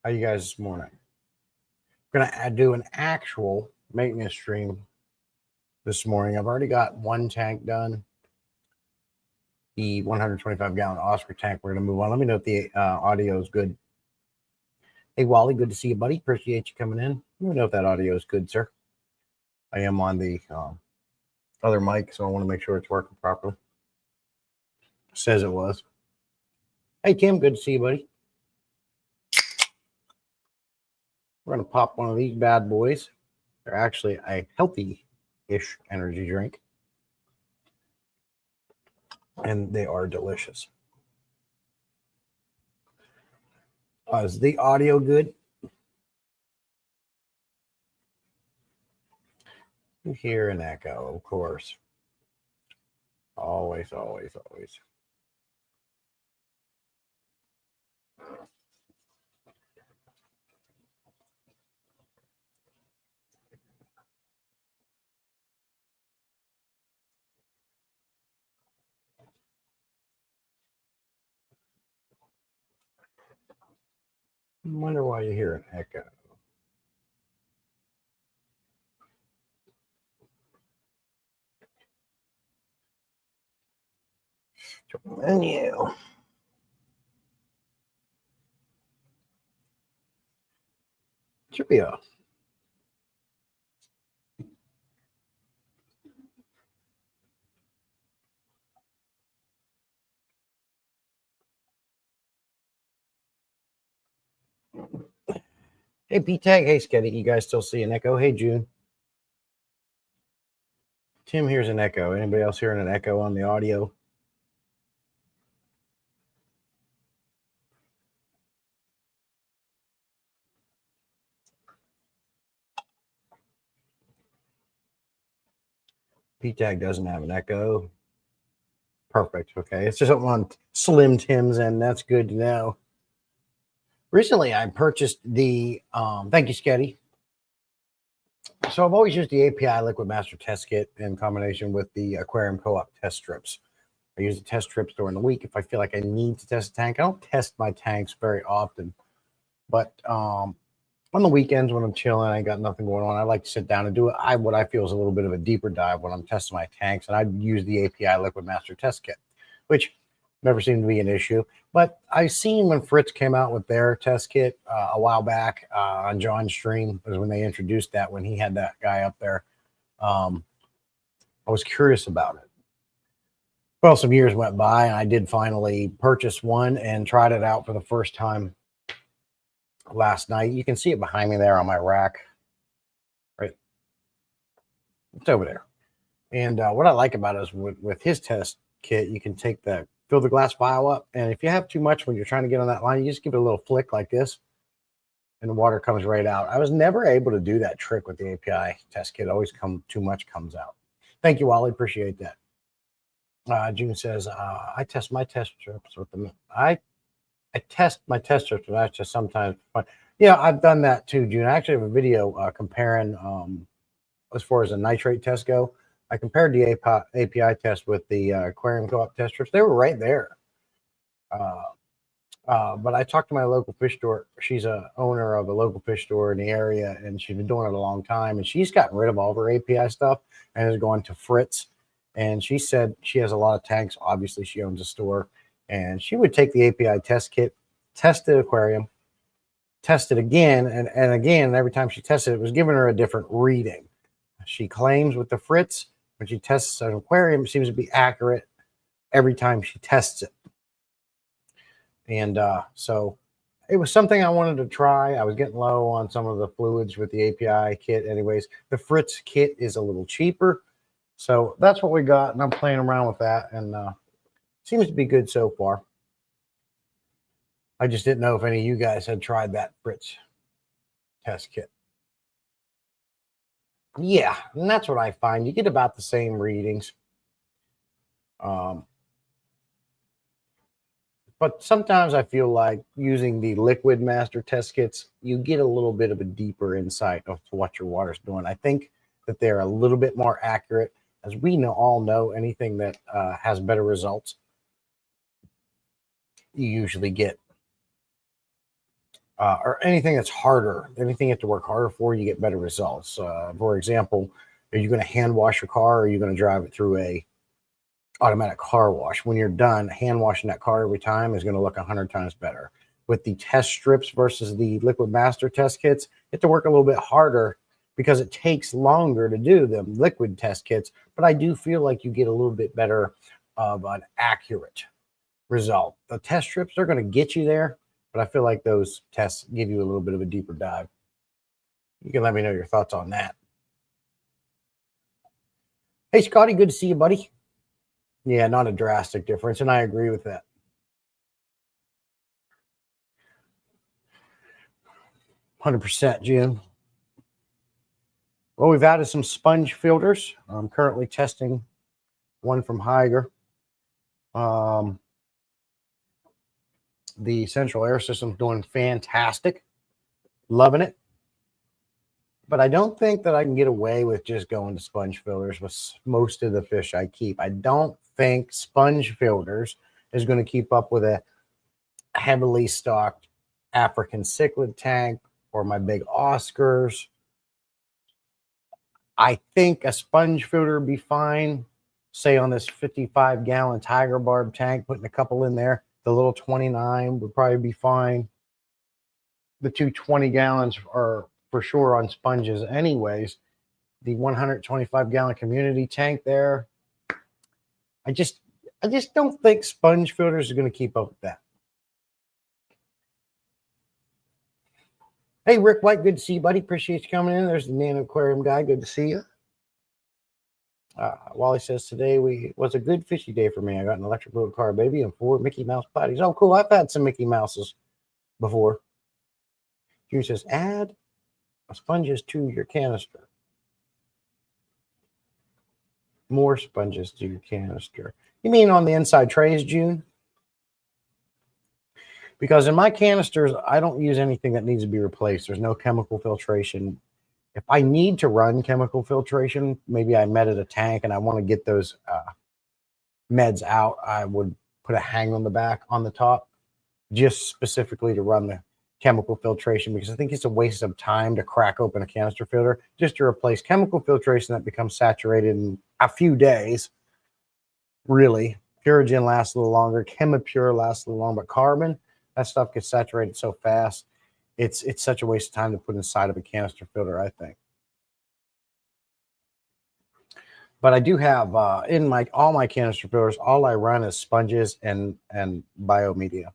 How you guys this morning? I'm gonna do an actual maintenance stream this morning. I've already got one tank done, the 125 gallon Oscar tank. We're gonna move on. Let me know if the audio is good. Hey Wally, good to see you, buddy. Appreciate you coming in. Let me know if that audio is good, sir. I am on the other mic, so I want to make sure it's working properly. Says it was. Hey Tim, good to see you, buddy. We're gonna pop one of these bad boys. They're actually a healthy-ish energy drink, and they are delicious. Is the audio good? You hear an echo, of course. Always, always, always. I wonder why you hear an echo. Menu. Should be off. Hey, P-Tag. Hey, Sketty. You guys still see an echo? Hey, June. Tim hears an echo. Anybody else hearing an echo on the audio? P-Tag doesn't have an echo. Perfect. Okay. It's just something on Slim Tim's, and that's good to know. Recently, I purchased the, thank you, Sketty. So I've always used the API Liquid Master Test Kit in combination with the Aquarium Co-op test strips. I use the test strips during the week if I feel like I need to test a tank. I don't test my tanks very often, but on the weekends when I'm chilling, I got nothing going on, I like to sit down and do what I feel is a little bit of a deeper dive when I'm testing my tanks, and I use the API Liquid Master Test Kit, which never seemed to be an issue. But I've seen when Fritz came out with their test kit a while back on John's stream, was when they introduced that, when he had that guy up there. I was curious about it. Well, some years went by, and I did finally purchase one and tried it out for the first time last night. You can see it behind me there on my rack. Right. It's over there. And what I like about it is with his test kit, you can take the fill the glass vial up, and if you have too much when you're trying to get on that line, you just give it a little flick like this, and the water comes right out. I was never able to do that trick with the API test kit. Always too much comes out. Thank you, Wally. Appreciate that. June says, I test my test strips with them. I test my test strips, but that's just sometimes fun. Yeah, I've done that too, June. I actually have a video comparing as far as the nitrate test go. I compared the API test with the Aquarium Co-op test strips. They were right there. But I talked to my local fish store. She's a owner of a local fish store in the area, and she's been doing it a long time. And she's gotten rid of all of her API stuff and is going to Fritz. And she said she has a lot of tanks. Obviously, she owns a store. And she would take the API test kit, test the aquarium, test it again, and again. And every time she tested it, it was giving her a different reading. She claims with the Fritz, when she tests an aquarium, it seems to be accurate every time she tests it. And so it was something I wanted to try. I was getting low on some of the fluids with the API kit. Anyways, the Fritz kit is a little cheaper. So that's what we got, and I'm playing around with that, and seems to be good so far. I just didn't know if any of you guys had tried that Fritz test kit. Yeah, and that's what I find. You get about the same readings. But sometimes I feel like using the liquid master test kits, you get a little bit of a deeper insight of what your water's doing. I think that they're a little bit more accurate. As we all know, anything that has better results, you usually get or anything that's harder, anything you have to work harder for, you get better results. For example, are you going to hand wash your car, or are you going to drive it through a automatic car wash? When you're done, hand washing that car every time is going to look 100 times better. With the test strips versus the Liquid Master test kits, you have to work a little bit harder because it takes longer to do the liquid test kits, but I do feel like you get a little bit better of an accurate result. The test strips are going to get you there, but I feel like those tests give you a little bit of a deeper dive. You can let me know your thoughts on that. Hey, Scotty, good to see you, buddy. Yeah, not a drastic difference, and I agree with that. %, Jim. Well, we've added some sponge filters. I'm currently testing one from Haiger. The central air system's doing fantastic. Loving it. But I don't think that I can get away with just going to sponge filters with most of the fish I keep. I don't think sponge filters is going to keep up with a heavily stocked African cichlid tank or my big Oscars. I think a sponge filter would be fine. Say on this 55-gallon Tiger Barb tank, putting a couple in there. The little 29 would probably be fine. The 220 gallons are for sure on sponges anyways. The 125-gallon community tank there, I just don't think sponge filters are going to keep up with that. Hey, Rick White, good to see you, buddy. Appreciate you coming in. There's the Nano Aquarium guy. Good to see you. Wally says, today was a good fishy day for me. I got an electric blue car baby and 4 Mickey Mouse potties. Oh, cool. I've had some Mickey Mouses before. Hugh says, add sponges to your canister. More sponges to your canister. You mean on the inside trays, June? Because in my canisters, I don't use anything that needs to be replaced. There's no chemical filtration. If I need to run chemical filtration, maybe I meted a tank and I want to get those meds out, I would put a hang on the back, on the top, just specifically to run the chemical filtration, because I think it's a waste of time to crack open a canister filter just to replace chemical filtration that becomes saturated in a few days. Really, Purigen lasts a little longer, ChemiPure lasts a little longer, but carbon, that stuff gets saturated so fast. It's such a waste of time to put inside of a canister filter, I think. But I do have in all my canister filters, all I run is sponges and biomedia.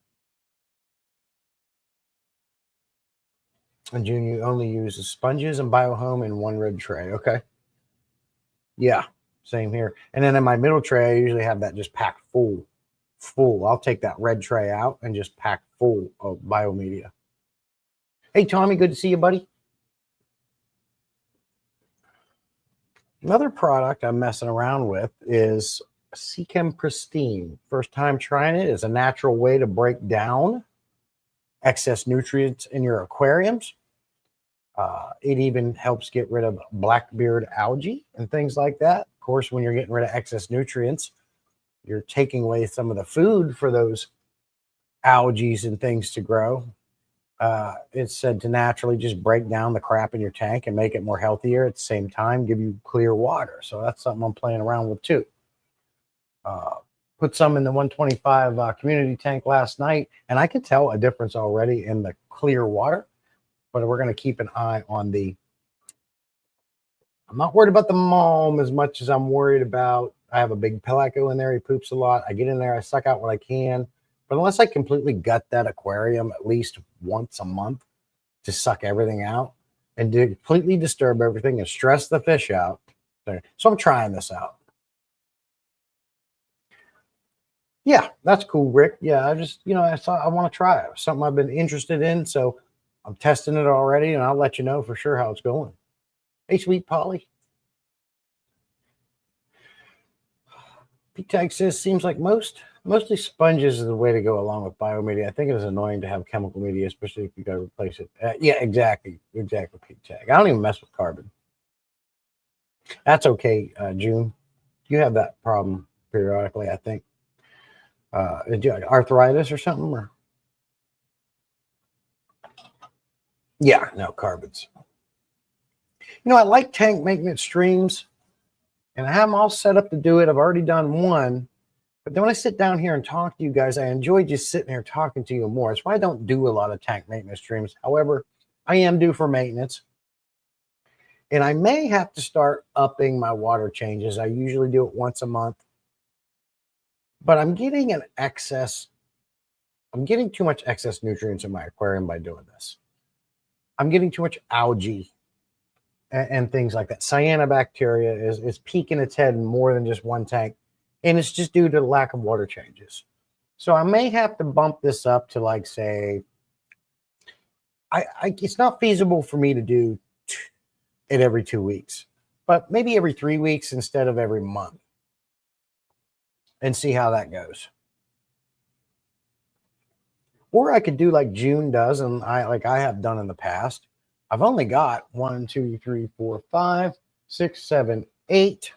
And June, you only use the sponges and Biohome in one red tray. Okay. Yeah, same here. And then in my middle tray, I usually have that just packed full. I'll take that red tray out and just pack full of biomedia. Hey, Tommy, good to see you, buddy. Another product I'm messing around with is Seachem Pristine. First time trying it. It's a natural way to break down excess nutrients in your aquariums. It even helps get rid of blackbeard algae and things like that. Of course, when you're getting rid of excess nutrients, you're taking away some of the food for those algae and things to grow. It's said to naturally just break down the crap in your tank and make it more healthier at the same time, give you clear water. So that's something I'm playing around with too. Put some in the 125 community tank last night, and I could tell a difference already in the clear water, but we're going to keep an eye on I'm not worried about the Malm as much as I'm worried about, I have a big Pelaco in there. He poops a lot. I get in there, I suck out what I can. But unless I completely gut that aquarium at least once a month to suck everything out and to completely disturb everything and stress the fish out. So I'm trying this out. Yeah, that's cool, Rick. Yeah, I just, I want to try it. Something I've been interested in. So I'm testing it already, and I'll let you know for sure how it's going. Hey, sweet Polly. P-Tag says, seems like mostly sponges is the way to go along with biomedia. I think it is annoying to have chemical media, especially if you got to replace it. Yeah, exactly, P-Tag. I don't even mess with carbon. That's okay, June. You have that problem periodically, I think. Did you have arthritis or something? Or? Yeah, no carbons. You know, I like tank maintenance streams, and I have them all set up to do it. I've already done one, but then when I sit down here and talk to you guys, I enjoy just sitting here talking to you more. That's why I don't do a lot of tank maintenance streams. However, I am due for maintenance, and I may have to start upping my water changes. I usually do it once a month, but I'm getting an excess. I'm getting too much excess nutrients in my aquarium by doing this. I'm getting too much algae and things like that. Cyanobacteria is peeking its head in more than just one tank, and it's just due to the lack of water changes. So I may have to bump this up to, like, say, it's not feasible for me to do it every 2 weeks, but maybe every 3 weeks instead of every month, and see how that goes. Or I could do like June does, and I have done in the past. I've only got 1, 2, 3, 4, 5, 6, 7, 8,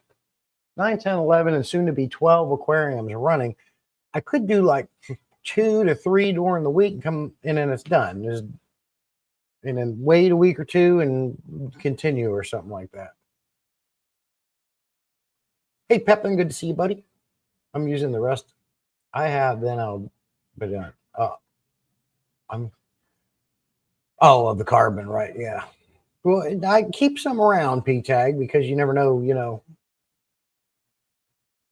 9, 10, 11, and soon to be 12 aquariums running. I could do like 2 to 3 during the week and come in and it's done. And then wait a week or two and continue or something like that. Hey, Pepin, good to see you, buddy. I'm using the rest I have, then I'll be done. Of the carbon, right? Yeah. Well, I keep some around, P-Tag, because you never know,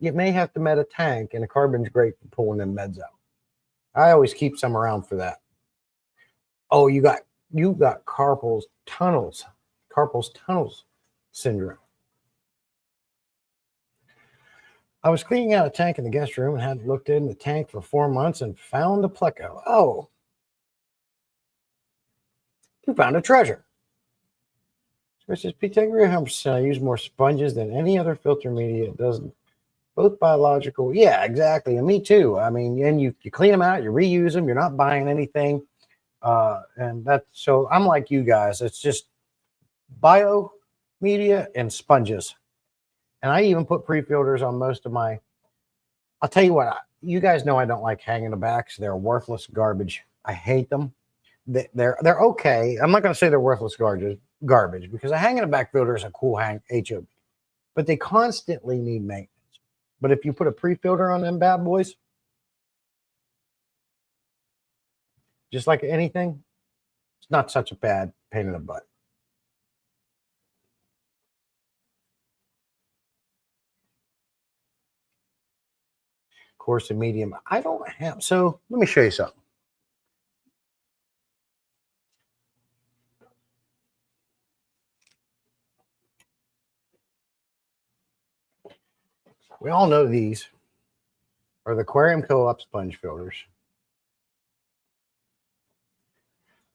you may have to med a tank, and a carbon's great for pulling them meds out. I always keep some around for that. Oh, you got carpal tunnels syndrome. I was cleaning out a tank in the guest room and hadn't looked in the tank for 4 months and found a pleco. Oh, you found a treasure. So it says, P-Tag 100%. I use more sponges than any other filter media. It doesn't. Both biological. Yeah, exactly. And me too. I mean, and you clean them out, you reuse them, you're not buying anything. And that's, so I'm like you guys. It's just bio media and sponges. And I even put pre-filters on most of my, I'll tell you what, you guys know I don't like hanging the backs. They're worthless garbage. I hate them. They're okay. I'm not going to say they're worthless garbage because a hanging the back filter is a cool HOB, but they constantly need maintenance. But if you put a pre-filter on them bad boys, just like anything, it's not such a bad pain in the butt. Coarse and medium. I don't have, so let me show you something. We all know these are the Aquarium Co-op sponge filters.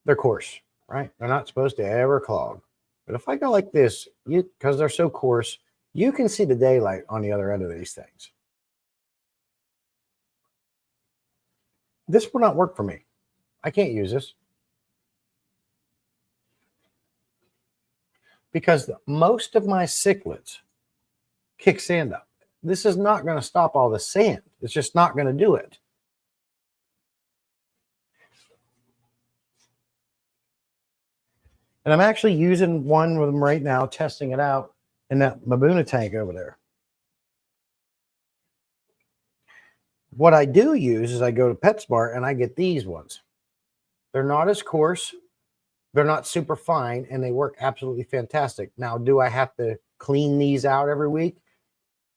They're coarse, right? They're not supposed to ever clog. But if I go like this, because they're so coarse, you can see the daylight on the other end of these things. This will not work for me. I can't use this. Because most of my cichlids kick sand up. This is not going to stop all the sand. It's just not going to do it. And I'm actually using one with them right now, testing it out in that Mbuna tank over there. What I do use is I go to PetSmart and I get these ones. They're not as coarse. They're not super fine, and they work absolutely fantastic. Now, do I have to clean these out every week?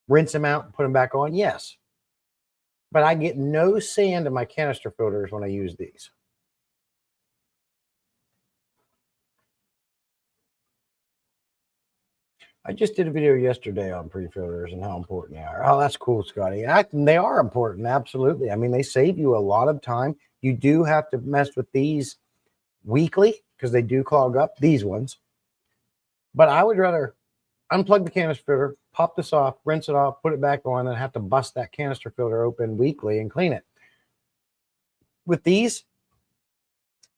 Rinse them out and put them back on? Yes. But I get no sand in my canister filters when I use these. I just did a video yesterday on pre-filters and how important they are. Oh, that's cool, Scotty. They are important, absolutely. I mean, they save you a lot of time. You do have to mess with these weekly because they do clog up, these ones. But I would rather unplug the canister filter, pop this off, rinse it off, put it back on, and have to bust that canister filter open weekly and clean it. With these,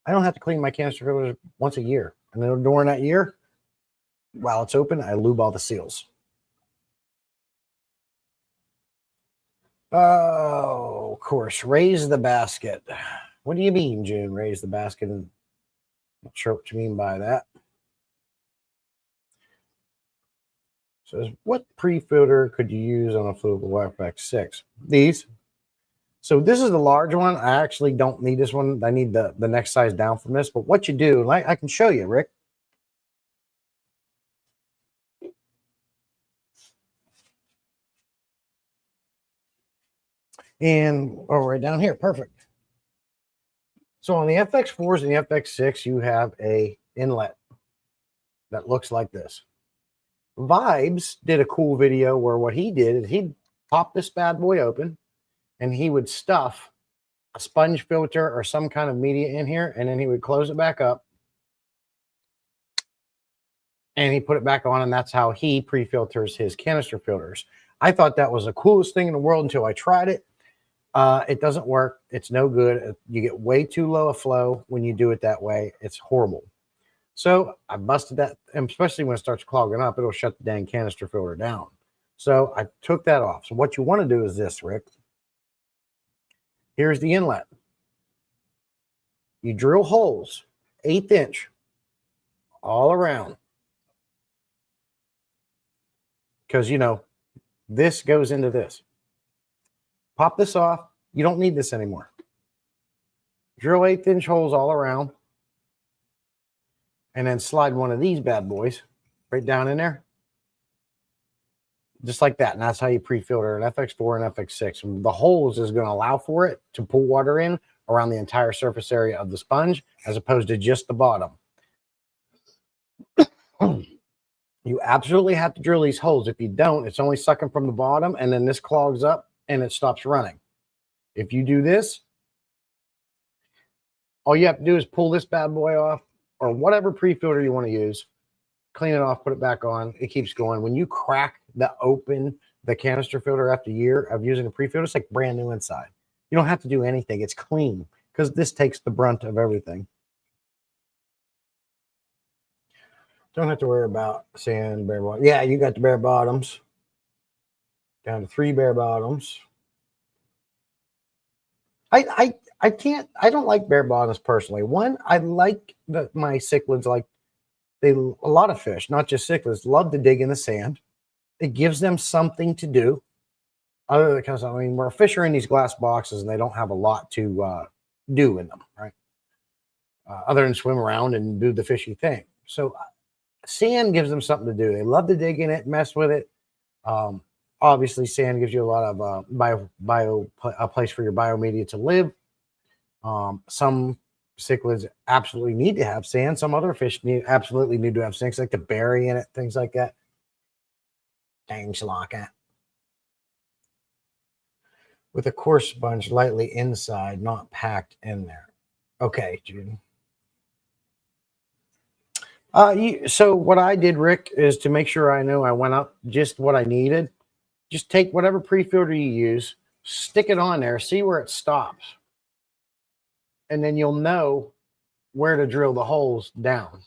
I don't have to clean my canister filters once a year. And then during that year, while it's open, I lube all the seals. Oh, of course. Raise the basket. What do you mean, June? Raise the basket? Not sure what you mean by that. Says, what pre-filter could you use on a Flugel FX6? These. So this is the large one. I actually don't need this one. I need the next size down from this. But what you do, like I can show you, Rick. And right down here, perfect. So on the FX4s and the FX6, you have a inlet that looks like this. Vibes did a cool video where what he did is he'd pop this bad boy open and he would stuff a sponge filter or some kind of media in here, and then he would close it back up and he put it back on, and that's how he pre-filters his canister filters. I thought that was the coolest thing in the world until I tried it. It doesn't work. It's no good. You get way too low a flow when you do it that way. It's horrible. So I busted that, and especially when it starts clogging up, it'll shut the dang canister filter down. So I took that off. So what you want to do is this, Rick. Here's the inlet. You drill holes, 1/8 inch, all around. Because, you know, this goes into this. Pop this off. You don't need this anymore. Drill 1/8 inch holes all around. And then slide one of these bad boys right down in there. Just like that. And that's how you pre-filter an FX4 and FX6. And the holes is going to allow for it to pull water in around the entire surface area of the sponge, as opposed to just the bottom. You absolutely have to drill these holes. If you don't, it's only sucking from the bottom, and then this clogs up and it stops running. If you do this, all you have to do is pull this bad boy off, or whatever pre-filter you want to use, clean it off, put it back on. It keeps going. When you crack the canister filter after a year of using a pre-filter, it's like brand new inside. You don't have to do anything. It's clean because this takes the brunt of everything. Don't have to worry about sand, bare bottom. Yeah, you got the bare bottoms. Down to 3 bare bottoms. I don't like bare bottoms personally. One, I like my cichlids, like a lot of fish, not just cichlids, love to dig in the sand. It gives them something to do. Other because I mean, we're fish are in these glass boxes and they don't have a lot to do in them, right? Other than swim around and do the fishy thing. So sand gives them something to do. They love to dig in it, mess with it. Obviously, sand gives you a lot of a place for your biomedia to live. Some cichlids absolutely need to have sand. Some other fish absolutely need to have sand, like the berry in it, things like that. Things like that. With a coarse sponge lightly inside, not packed in there. Okay, Jude. So what I did, Rick, is to make sure I know I went up just what I needed. Just take whatever pre-filter you use, stick it on there, see where it stops. And then you'll know where to drill the holes down.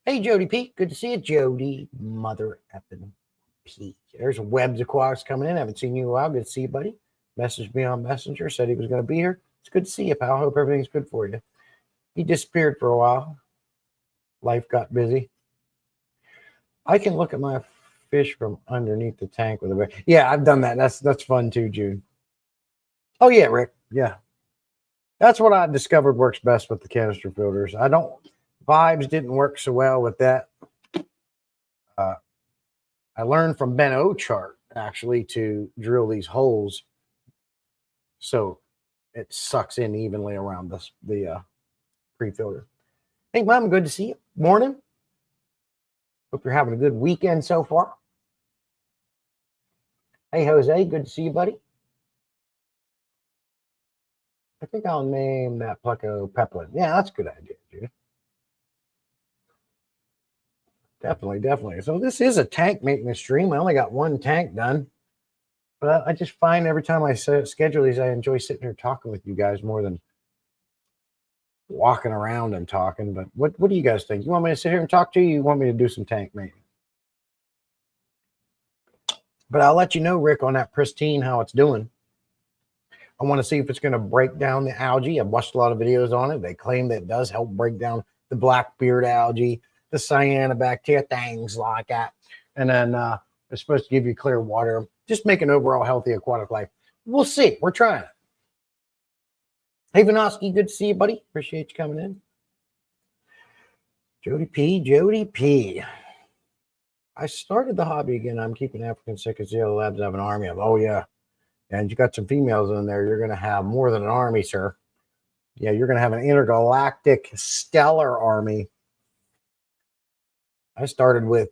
Hey, Jody P. Good to see you, Jody. Mother effing P. There's Webbs Aquatics coming in. Haven't seen you in a while. Good to see you, buddy. Messaged me on Messenger. Said he was going to be here. It's good to see you, pal. Hope everything's good for you. He disappeared for a while. Life got busy. I can look at my fish from underneath the tank with a bear. Yeah, I've done that. That's fun too, Jude. Oh yeah, Rick. Yeah. That's what I discovered works best with the canister filters. Vibes didn't work so well with that. I learned from Ben Ochart actually to drill these holes so it sucks in evenly around the pre-filter. Hey, Mom, good to see you. Morning. Hope you're having a good weekend so far. Hey, Jose, good to see you, buddy. I think I'll name that Pleco Peplin. Yeah, that's a good idea, dude. Definitely. So this is a tank maintenance stream. I only got one tank done. But I just find every time I schedule these, I enjoy sitting here talking with you guys more than walking around and talking. But what do you guys think? You want me to sit here and talk to you? You want me to do some tank maintenance? But I'll let you know, Rick, on that Pristine, how it's doing. I want to see if it's going to break down the algae. I've watched a lot of videos on it. They claim that it does help break down the blackbeard algae, the cyanobacteria, things like that. And then it's supposed to give you clear water, just make an overall healthy aquatic life. We'll see. We're trying it. Hey, Vinoski, good to see you, buddy. Appreciate you coming in. Jody P. I started the hobby again. I'm keeping African cichlids. The other labs have an army of. Oh, yeah. And you got some females in there. You're going to have more than an army, sir. Yeah, you're going to have an intergalactic stellar army. I started with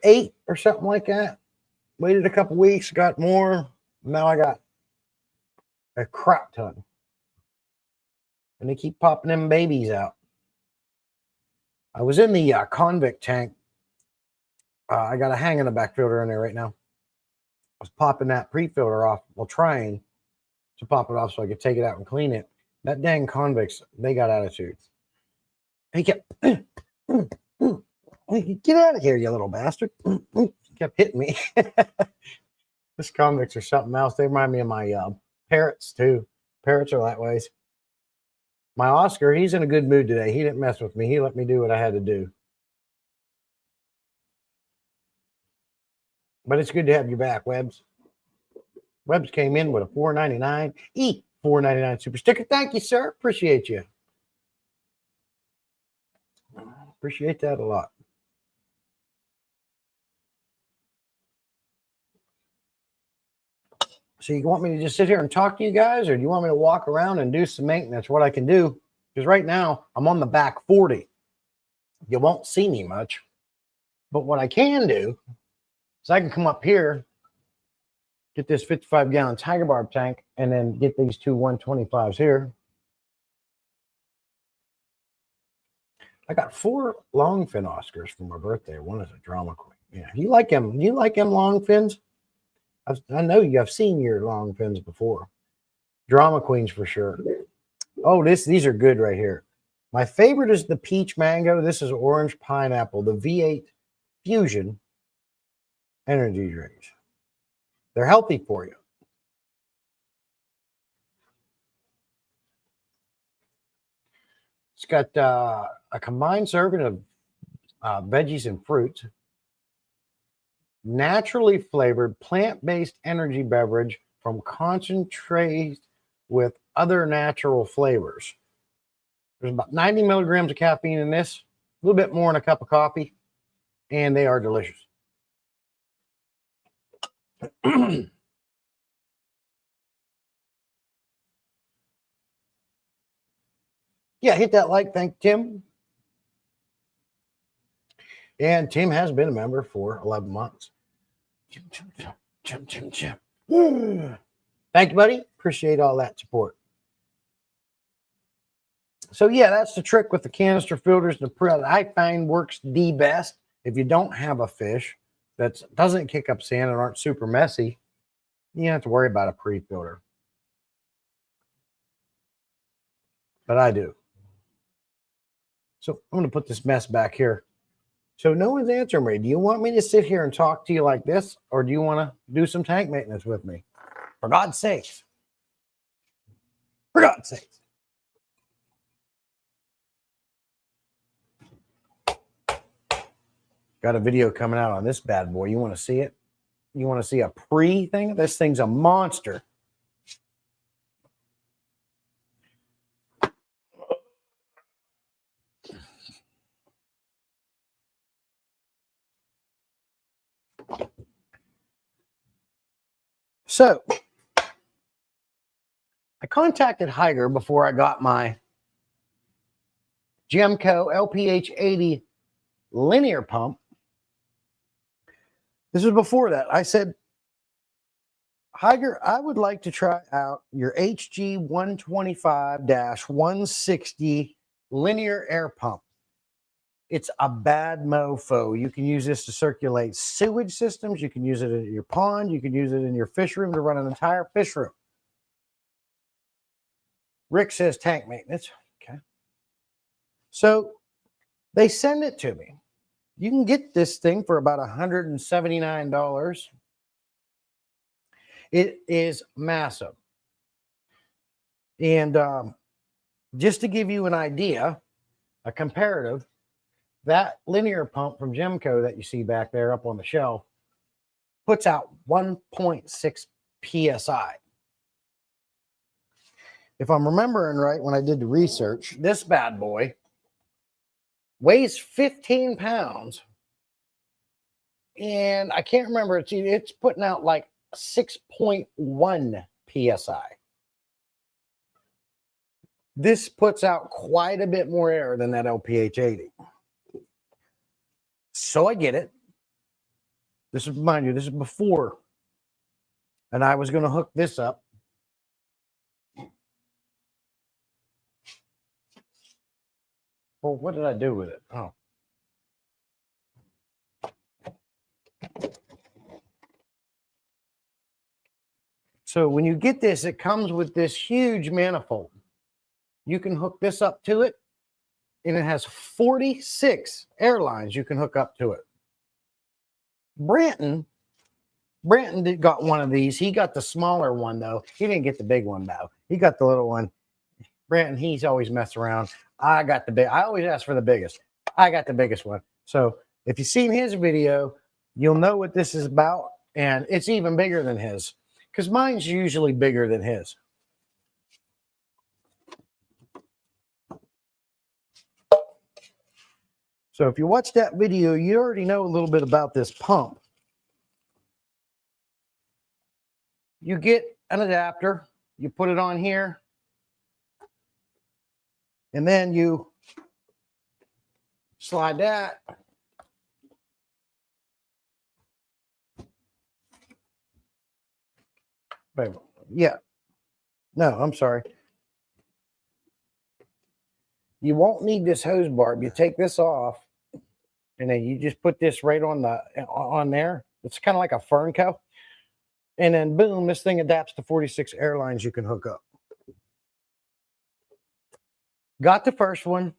8 or something like that. Waited a couple weeks, got more. Now I got a crap ton. And they keep popping them babies out. I was in the convict tank. I got a hang in the back filter in there right now. I was popping that pre-filter off, well, trying to pop it off so I could take it out and clean it. That dang convicts, they got attitudes. He kept, get out of here, you little bastard. He kept hitting me. This convicts are something else. They remind me of my parrots, too. Parrots are that ways. My Oscar, he's in a good mood today. He didn't mess with me. He let me do what I had to do. But it's good to have you back, Webbs. Webbs came in with a $4.99 $4.99 super sticker. Thank you, sir. Appreciate you. Appreciate that a lot. So you want me to just sit here and talk to you guys, or do you want me to walk around and do some maintenance? What I can do, because right now I'm on the back 40. You won't see me much. But what I can do is I can come up here, get this 55-gallon Tiger Barb tank, and then get these two 125s here. I got 4 longfin Oscars for my birthday. One is a drama queen. Yeah, you like them? You like them long fins? I know you have seen your long fins before. Drama queens for sure. Oh, these are good right here. My favorite is the peach mango. This is orange pineapple, the V8 Fusion energy drinks. They're healthy for you. It's got a combined serving of veggies and fruits. Naturally flavored plant-based energy beverage from concentrate with other natural flavors. There's about 90 milligrams of caffeine in this, a little bit more in a cup of coffee, and they are delicious. Yeah, hit that like. Thank Tim. And Tim has been a member for 11 months. Thank you, buddy. Appreciate all that support. So, yeah, that's the trick with the canister filters. The that I find works the best. If you don't have a fish that doesn't kick up sand and aren't super messy, you don't have to worry about a pre-filter. But I do. So I'm going to put this mess back here. So no one's answering me. Do you want me to sit here and talk to you like this, or do you want to do some tank maintenance with me? For God's sakes. For God's sakes. Got a video coming out on this bad boy. You want to see it? You want to see a pre thing? This thing's a monster. So I contacted Haiger before I got my Gemco LPH 80 linear pump. This was before that. I said, Haiger, I would like to try out your HG 125-160 linear air pump. It's a bad mofo. You can use this to circulate sewage systems. You can use it in your pond. You can use it in your fish room to run an entire fish room. Rick says tank maintenance. Okay. So they send it to me. You can get this thing for about $179. It is massive. And just to give you an idea, a comparative, that linear pump from Gemco that you see back there up on the shelf puts out 1.6 PSI. If I'm remembering right, when I did the research, this bad boy weighs 15 pounds. And I can't remember, it's putting out like 6.1 PSI. This puts out quite a bit more air than that LPH80. So I get it. This is, mind you, this is before. And I was going to hook this up. Well, what did I do with it? Oh. So when you get this, it comes with this huge manifold. You can hook this up to it, and it has 46 airlines you can hook up to it. Branton got one of these. He got the smaller one, though. He didn't get the big one, though. He got the little one. Branton, he's always messed around. I got the big. I always ask for the biggest. I got the biggest one. So if you've seen his video, you'll know what this is about, and it's even bigger than his, because mine's usually bigger than his. So if you watch that video, you already know a little bit about this pump. You get an adapter, you put it on here, and then you slide that. Wait, yeah. No, I'm sorry. You won't need this hose barb. You take this off, and then you just put this right on there. It's kind of like a Fernco. And then boom, this thing adapts to 46 airlines you can hook up. Got the first one,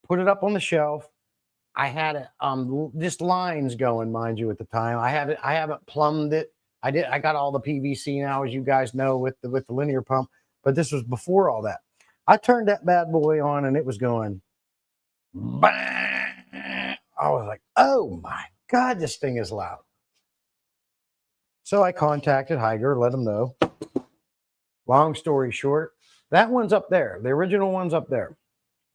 put it up on the shelf. I had it just lines going, mind you, at the time. I haven't plumbed it. I got all the PVC now, as you guys know, with the linear pump, but this was before all that. I turned that bad boy on and it was going bang. I was like, oh my God, this thing is loud. So I contacted Higer, let them know. Long story short, that one's up there. The original one's up there.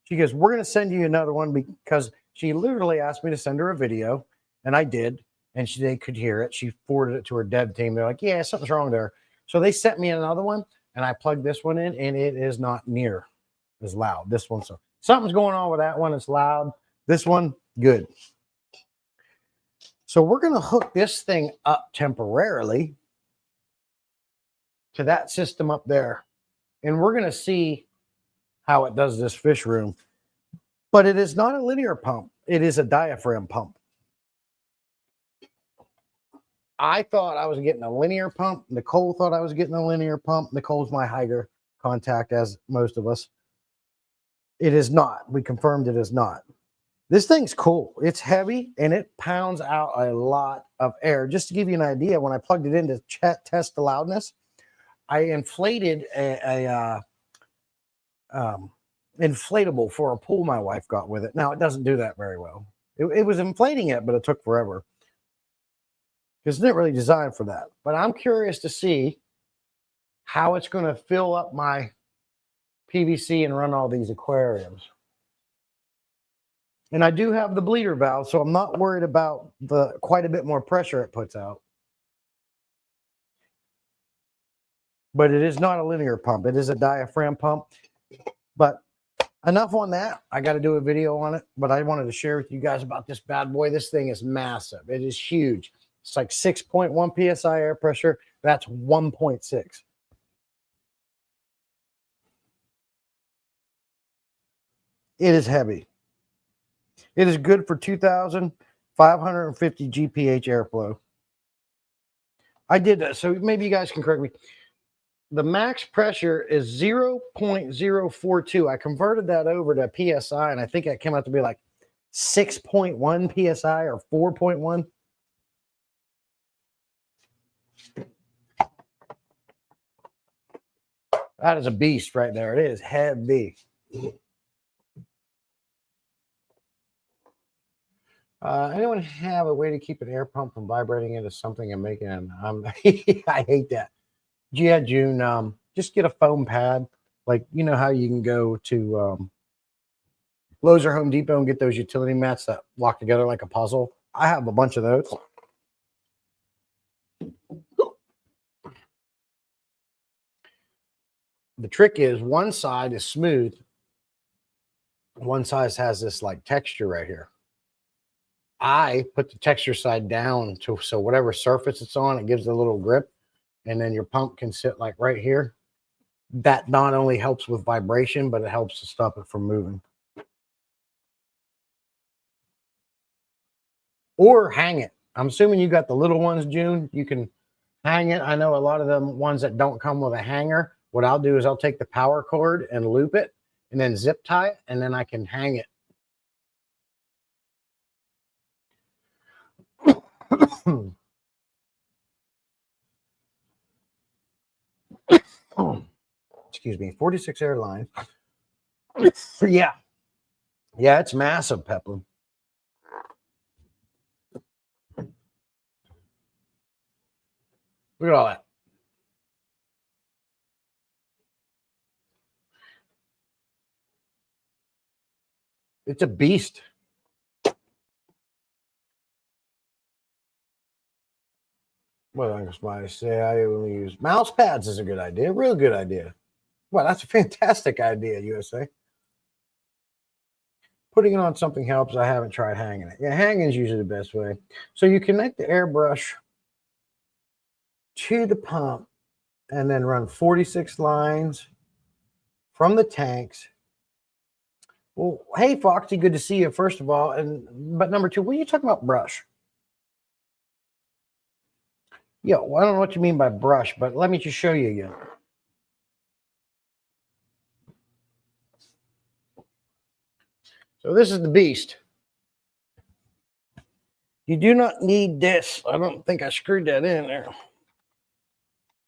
She goes, we're going to send you another one, because she literally asked me to send her a video, and I did, and they could hear it. She forwarded it to her dev team. They're like, yeah, something's wrong there. So they sent me another one, and I plugged this one in, and it is not near as loud. This one, so something's going on with that one. It's loud. This one, good. So we're going to hook this thing up temporarily to that system up there. And we're going to see how it does this fish room. But it is not a linear pump. It is a diaphragm pump. I thought I was getting a linear pump. Nicole thought I was getting a linear pump. Nicole's my Higer contact, as most of us. It is not. We confirmed it is not. This thing's cool. It's heavy, and it pounds out a lot of air. Just to give you an idea, when I plugged it in to test the loudness, I inflated a inflatable for a pool my wife got with it. Now, it doesn't do that very well. It was inflating it, but it took forever, because it's not really designed for that. But I'm curious to see how it's going to fill up my PVC and run all these aquariums. And I do have the bleeder valve, so I'm not worried about the quite a bit more pressure it puts out. But it is not a linear pump. It is a diaphragm pump. But enough on that. I got to do a video on it. But I wanted to share with you guys about this bad boy. This thing is massive. It is huge. It's like 6.1 PSI air pressure. That's 1.6. It is heavy. It is good for 2,550 GPH airflow. I did that, so maybe you guys can correct me. The max pressure is 0.042. I converted that over to PSI, and I think it came out to be like 6.1 PSI or 4.1. That is a beast right there. It is heavy. Anyone have a way to keep an air pump from vibrating into something and making an I hate that. Yeah, June. Just get a foam pad. Like, you know how you can go to Lowe's or Home Depot and get those utility mats that lock together like a puzzle. I have a bunch of those. The trick is one side is smooth. One side has this like texture right here. I put the texture side down so whatever surface it's on, it gives it a little grip. And then your pump can sit like right here. That not only helps with vibration, but it helps to stop it from moving. Or hang it. I'm assuming you got the little ones, June. You can hang it. I know a lot of them ones that don't come with a hanger. What I'll do is I'll take the power cord and loop it and then zip tie it, and then I can hang it. Excuse me. 46 airline. Yeah. Yeah, it's massive, Peplin. Look at all that. It's a beast. Well, I say I only use mouse pads is a good idea. Real good idea. Well, that's a fantastic idea, USA. Putting it on something helps. I haven't tried hanging it. Yeah, hanging is usually the best way. So you connect the airbrush to the pump and then run 46 lines from the tanks. Well, hey, Foxy, good to see you, first of all. But number two, what are you talking about brush? Yeah, well, I don't know what you mean by brush, but let me just show you again. So this is the beast. You do not need this. I don't think I screwed that in there.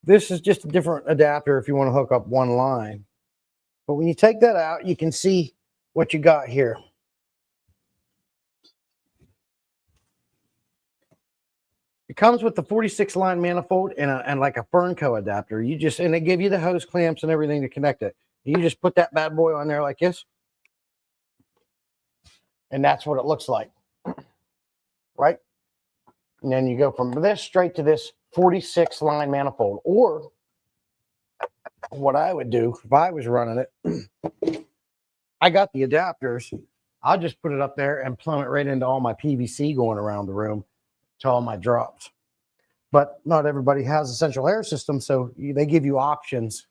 This is just a different adapter if you want to hook up one line. But when you take that out, you can see what you got here. It comes with the 46 line manifold and like a Fernco adapter. And they give you the hose clamps and everything to connect it. You just put that bad boy on there like this. And that's what it looks like. Right? And then you go from this straight to this 46 line manifold. Or what I would do if I was running it, I got the adapters. I'll just put it up there and plumb it right into all my PVC going around the room to all my drops. But not everybody has a central air system, so they give you options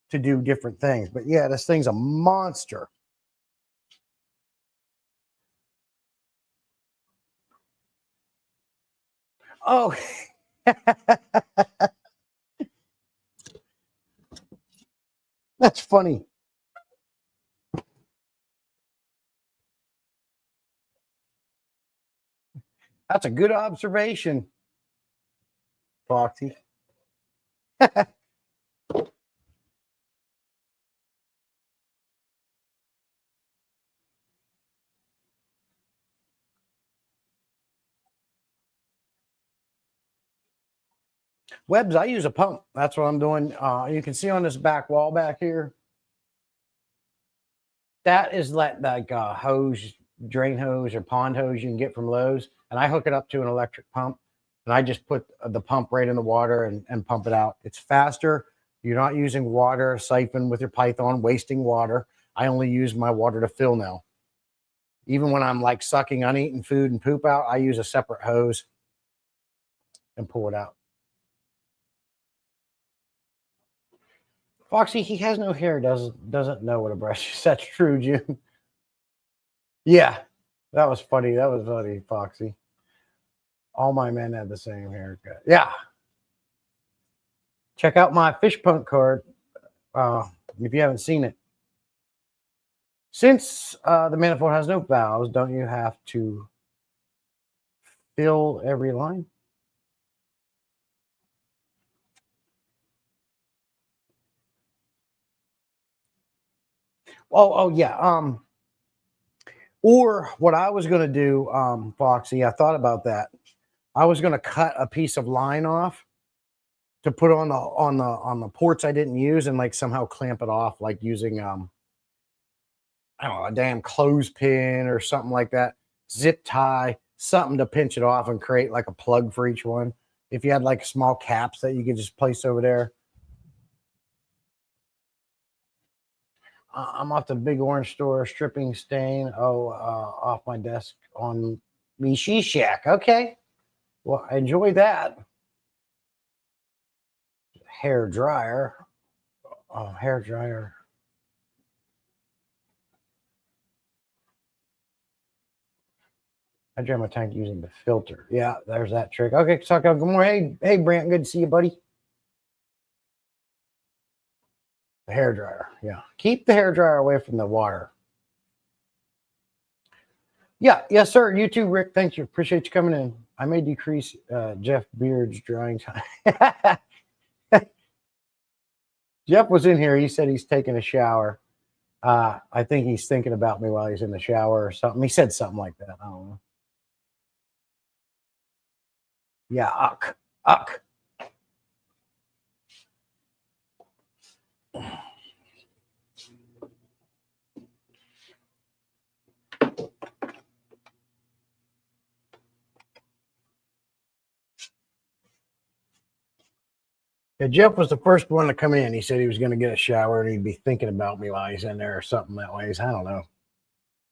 to do different things. But yeah, this thing's a monster. Oh, that's funny. That's a good observation, Foxy. Webbs, I use a pump. That's what I'm doing. You can see on this back wall back here. That is like hose, drain hose or pond hose you can get from Lowe's. And I hook it up to an electric pump. And I just put the pump right in the water and pump it out. It's faster. You're not using water siphon with your Python, wasting water. I only use my water to fill now. Even when I'm like sucking uneaten food and poop out, I use a separate hose and pull it out. Foxy, he has no hair, doesn't know what a brush is. That's true, Jim. Yeah, that was funny. That was funny, Foxy. All my men had the same haircut. Yeah. Check out my fish pump card if you haven't seen it. Since the manifold has no valves, don't you have to fill every line? Oh yeah. Or what I was going to do, Foxy, I thought about that. I was going to cut a piece of line off to put on the ports I didn't use and like somehow clamp it off, like using I don't know, a damn clothespin or something like that. Zip tie, something to pinch it off and create like a plug for each one. If you had like small caps that you could just place over there. I'm off the Big Orange store, stripping stain. Oh, off my desk on me Shack. Okay. Well, enjoy that. Hair dryer. Oh, hair dryer. I dry my tank using the filter. Yeah, there's that trick. Okay, so good morning. Hey, Brant, good to see you, buddy. The hair dryer. Yeah, keep the hair dryer away from the water. Yeah, yes, sir. You too, Rick. Thank you. Appreciate you coming in. I may decrease Jeff Beard's drying time. Jeff was in here. He said he's taking a shower. I think he's thinking about me while he's in the shower or something. He said something like that. I don't know. Yeah, uck. Yeah, Jeff was the first one to come in. He said he was going to get a shower and he'd be thinking about me while he's in there or something that way. I don't know.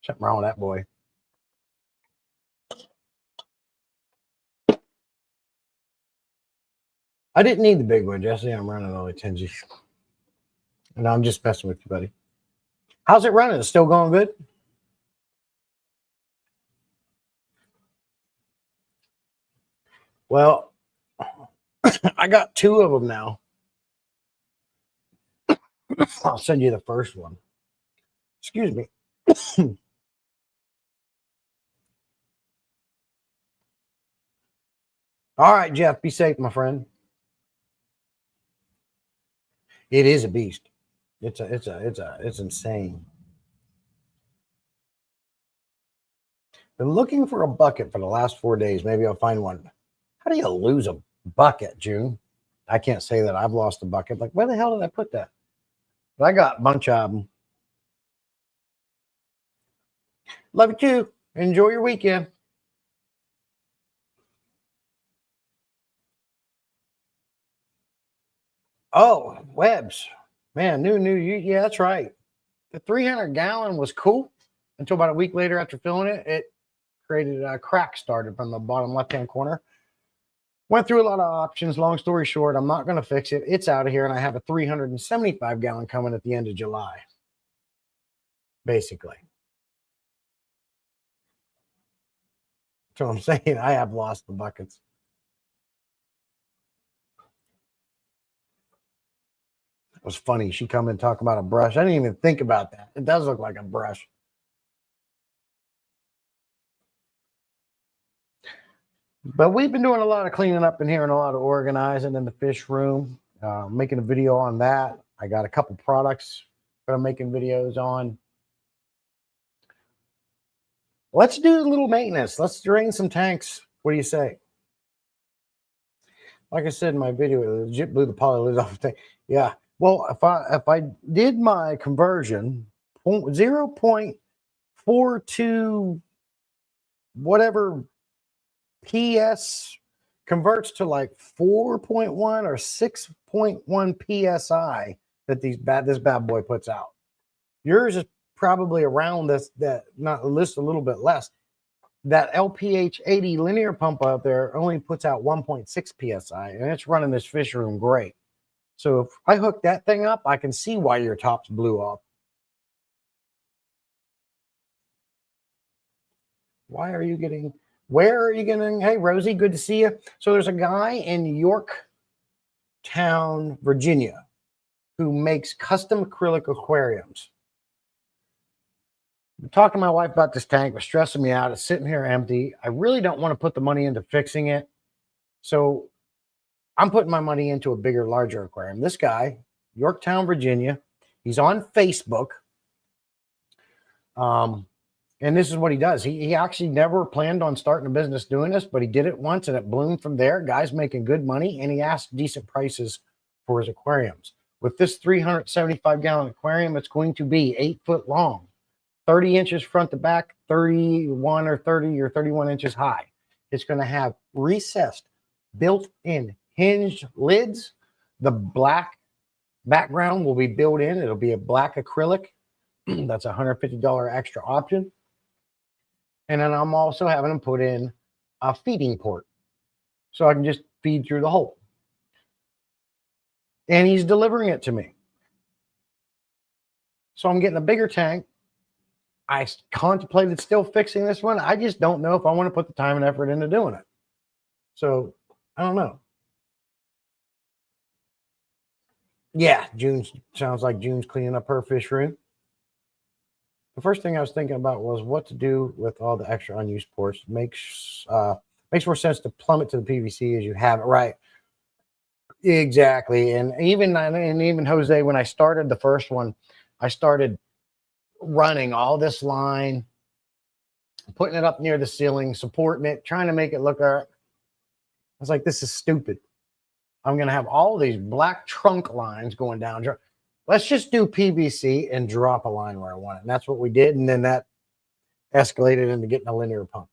Something wrong with that boy. I didn't need the big one, Jesse. I'm running only 10G. No, I'm just messing with you, buddy. How's it running? It's still going good? Well, I got 2 of them now. I'll send you the first one. Excuse me. All right, Jeff, be safe, my friend. It is a beast. It's insane. Been looking for a bucket for the last 4 days. Maybe I'll find one. How do you lose a bucket, June? I can't say that I've lost a bucket. Like, where the hell did I put that? But I got a bunch of them. Love you too. Enjoy your weekend. Oh, Webs. Man, new. Yeah, that's right. The 300-gallon was cool until about a week later after filling it, it created a crack started from the bottom left-hand corner. Went through a lot of options. Long story short, I'm not going to fix it. It's out of here, and I have a 375-gallon coming at the end of July, basically. So I'm saying I have lost the buckets. It was funny. She come and talk about a brush. I didn't even think about that. It does look like a brush. But we've been doing a lot of cleaning up in here and a lot of organizing in the fish room, making a video on that. I got a couple products that I'm making videos on. Let's do a little maintenance. Let's drain some tanks. What do you say? Like I said in my video, it legit blew the poly off the tank. Yeah. Well, if I did my conversion, 0.42 whatever PS converts to like 4.1 or 6.1 PSI that this bad boy puts out. Yours is probably around this, that not a list a little bit less. That LPH 80 linear pump out there only puts out 1.6 PSI, and it's running this fish room great. So if I hook that thing up, I can see why your tops blew off. Where are you getting? Hey, Rosie, good to see you. So there's a guy in Yorktown, Virginia, who makes custom acrylic aquariums. I'm talking to my wife about this tank. It was stressing me out. It's sitting here empty. I really don't want to put the money into fixing it. So I'm putting my money into a bigger, larger aquarium. This guy, Yorktown, Virginia, he's on Facebook. And this is what he does. He actually never planned on starting a business doing this, but he did it once and it bloomed from there. Guy's making good money and he asked decent prices for his aquariums. With this 375-gallon aquarium, it's going to be 8 foot long, 30 inches front to back, 31 or 30 or 31 inches high. It's going to have recessed, built-in hinged lids. The black background will be built in. It'll be a black acrylic. That's a $150 extra option. And then I'm also having them put in a feeding port so I can just feed through the hole. And he's delivering it to me. So I'm getting a bigger tank. I contemplated still fixing this one. I just don't know if I want to put the time and effort into doing it. So I don't know. Yeah, June sounds like June's cleaning up her fish room. The first thing I was thinking about was what to do with all the extra unused ports. Makes more sense to plumb it to the PVC as you have it, right? Exactly. And even Jose, when I started the first one, I started running all this line, putting it up near the ceiling, supporting it, trying to make it look all right. I was like, this is stupid. I'm going to have all these black trunk lines going down. Let's just do PVC and drop a line where I want it. And that's what we did. And then that escalated into getting a linear pump.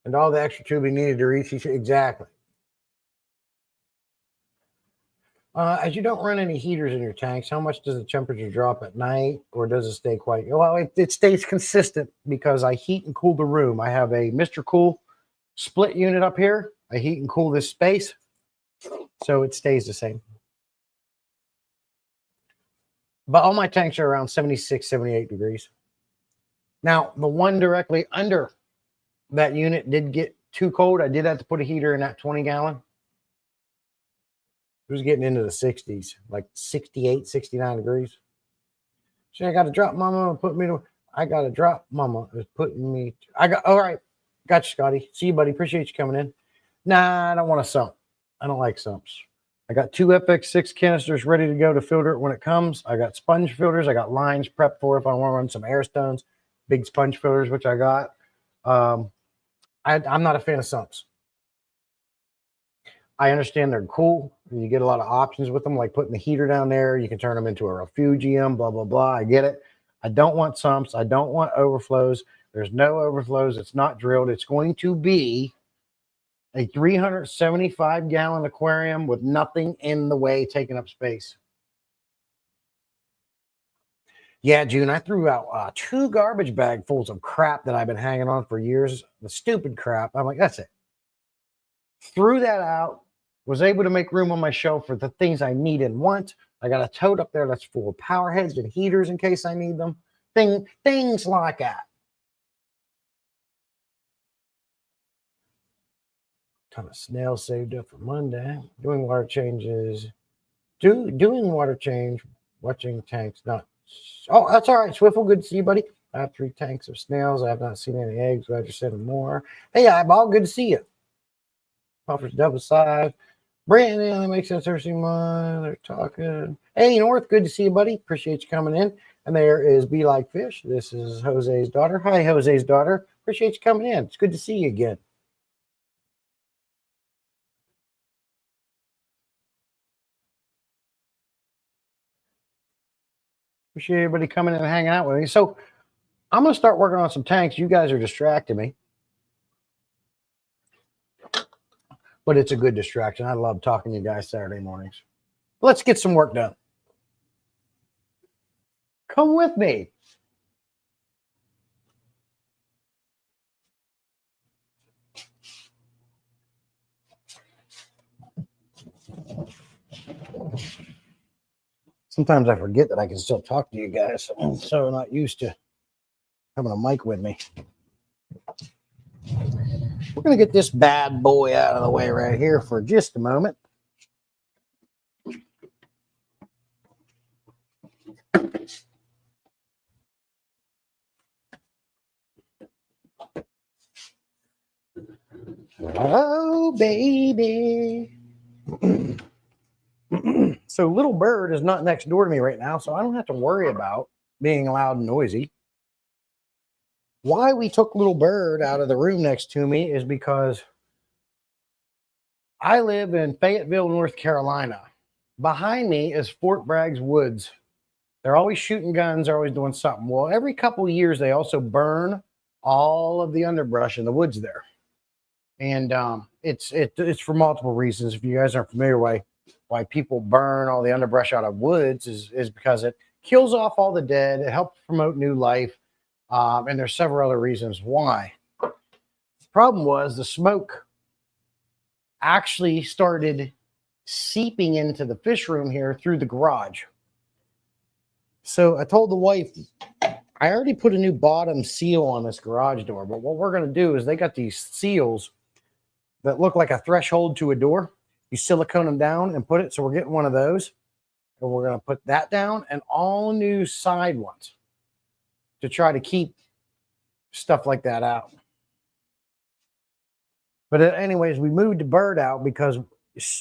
And all the extra tubing needed to reach each. Exactly. As you don't run any heaters in your tanks, how much does the temperature drop at night, or does it stay quite? Well, it stays consistent because I heat and cool the room. I have a Mr. Cool split unit up here. I heat and cool this space, so it stays the same. But all my tanks are around 76, 78 degrees. Now, the one directly under that unit did get too cold. I did have to put a heater in that 20-gallon. It was getting into the 60s, like 68, 69 degrees. So I got to drop mama and put me to, I got to drop mama is putting me, all right. Got you, Scotty. See you, buddy. Appreciate you coming in. Nah, I don't want a sump. I don't like sumps. I got 2 FX6 canisters ready to go to filter it when it comes. I got sponge filters. I got lines prepped for if I want to run some air stones, big sponge filters, which I got. I'm not a fan of sumps. I understand they're cool. And you get a lot of options with them, like putting the heater down there. You can turn them into a refugium, blah, blah, blah. I get it. I don't want sumps. I don't want overflows. There's no overflows. It's not drilled. It's going to be a 375-gallon aquarium with nothing in the way taking up space. Yeah, June, I threw out 2 garbage bag fulls of crap that I've been hanging on for years. The stupid crap. I'm like, that's it. Threw that out. Was able to make room on my shelf for the things I need and want. I got a tote up there that's full of power heads and heaters in case I need them. Things like that. Ton of snails saved up for Monday. Doing water changes. Doing water change. Watching tanks. Not. Oh, that's all right. Swiffle, good to see you, buddy. I have 3 tanks of snails. I have not seen any eggs. Glad you're sending more. Hey, Eyeball, good to see you. Offers double size. Brandon, that makes sense. They're talking. Hey, North, good to see you, buddy. Appreciate you coming in. And there is Be Like Fish. This is Jose's daughter. Hi, Jose's daughter. Appreciate you coming in. It's good to see you again. Appreciate everybody coming in and hanging out with me. So I'm going to start working on some tanks. You guys are distracting me. But it's a good distraction. I love talking to you guys Saturday mornings. Let's get some work done. Come with me. Sometimes I forget that I can still talk to you guys. I'm so not used to having a mic with me. We're going to get this bad boy out of the way right here for just a moment. Oh, baby. So Little Bird is not next door to me right now, so I don't have to worry about being loud and noisy. Why we took Little Bird out of the room next to me is because I live in Fayetteville, North Carolina. Behind me is Fort Bragg's Woods. They're always shooting guns, they're always doing something. Well, every couple of years, they also burn all of the underbrush in the woods there. And it's for multiple reasons. If you guys aren't familiar why people burn all the underbrush out of woods is because it kills off all the dead. It helps promote new life. And there's several other reasons why. The problem was the smoke actually started seeping into the fish room here through the garage. So I told the wife, I already put a new bottom seal on this garage door, but what we're going to do is they got these seals that look like a threshold to a door. You silicone them down and put it. So we're getting one of those. And we're going to put that down and all new side ones to try to keep stuff like that out. But anyways, we moved the bird out because,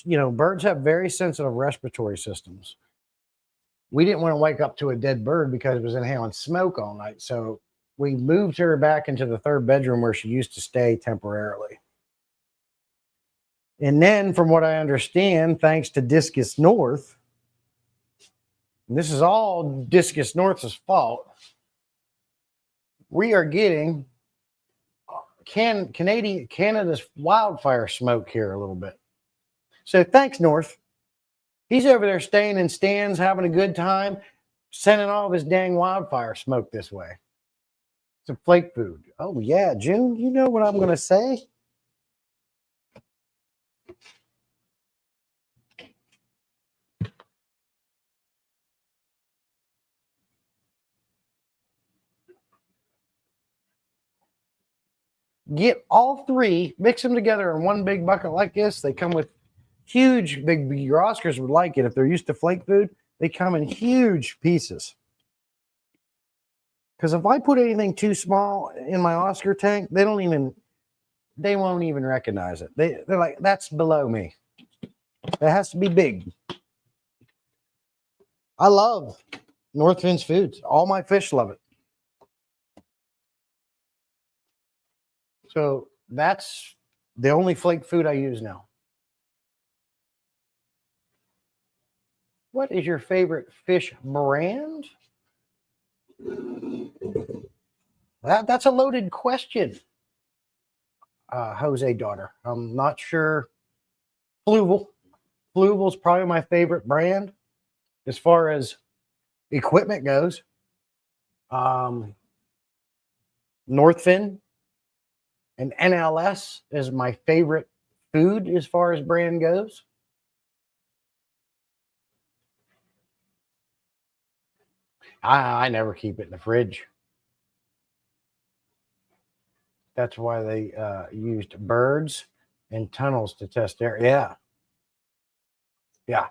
you know, birds have very sensitive respiratory systems. We didn't want to wake up to a dead bird because it was inhaling smoke all night. So we moved her back into the third bedroom where she used to stay temporarily. And then from what I understand, thanks to Discus North, and this is all Discus North's fault, we are getting Canada's wildfire smoke here a little bit. So thanks, North. He's over there staying in stands, having a good time, sending all of his dang wildfire smoke this way. Some flake food. Oh, yeah, June, you know what I'm going to say? Get all three, mix them together in one big bucket like this. They come with huge, big, your Oscars would like it. If they're used to flake food, they come in huge pieces. Because if I put anything too small in my Oscar tank, they won't even recognize it. They're like, that's below me. It has to be big. I love Northfin's foods. All my fish love it. So that's the only flake food I use now. What is your favorite fish brand? That's a loaded question, Jose daughter. I'm not sure. Fluval. Fluval is probably my favorite brand as far as equipment goes. Northfin and NLS is my favorite food as far as brand goes. I never keep it in the fridge. That's why they used birds and tunnels to test air. Yeah. Yeah.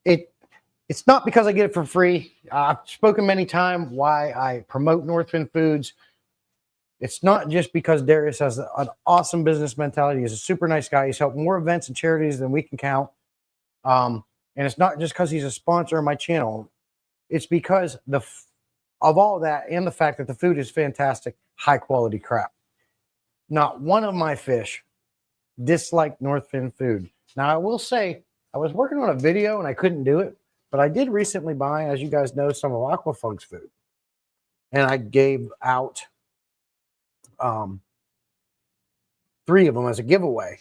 It's not because I get it for free. I've spoken many times why I promote Northfin Foods. It's not just because Darius has an awesome business mentality. He's a super nice guy. He's helped more events and charities than we can count. And it's not just because he's a sponsor of my channel. It's because of all that and the fact that the food is fantastic, high quality crap. Not one of my fish disliked Northfin food. Now, I will say, I was working on a video and I couldn't do it, but I did recently buy, as you guys know, some of Aquafunk's food. And I gave out 3 of them as a giveaway.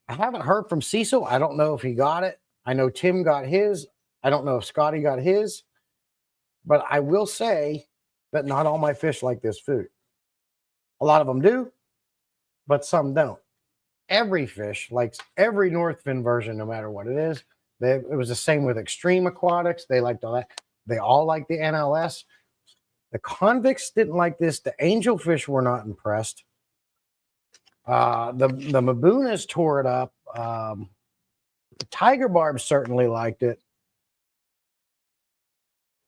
I haven't heard from Cecil. I don't know if he got it. I know Tim got his. I don't know if Scotty got his. But I will say that not all my fish like this food. A lot of them do, but some don't. Every fish likes every Northfin version, no matter what it is. It was the same with Extreme Aquatics. They liked all that. They all like the NLS. The convicts didn't like this. The angelfish were not impressed. The Mabunas tore it up. The tiger barbs certainly liked it.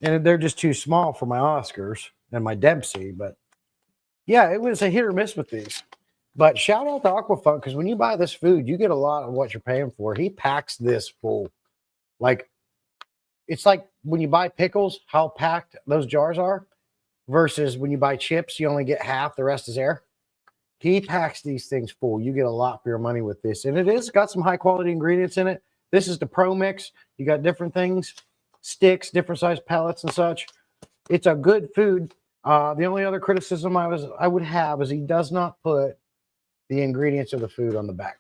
And they're just too small for my Oscars and my Dempsey. But yeah, it was a hit or miss with these. But shout out to Aquafunk, because when you buy this food, you get a lot of what you're paying for. He packs this full. Like, It's like when you buy pickles, how packed those jars are versus when you buy chips, you only get half, the rest is air. He packs these things full. You get a lot for your money with this. And it is got some high quality ingredients in it. This is the Pro Mix. You got different things, sticks, different size pellets and such. It's a good food. The only other criticism I would have is he does not put the ingredients of the food on the back.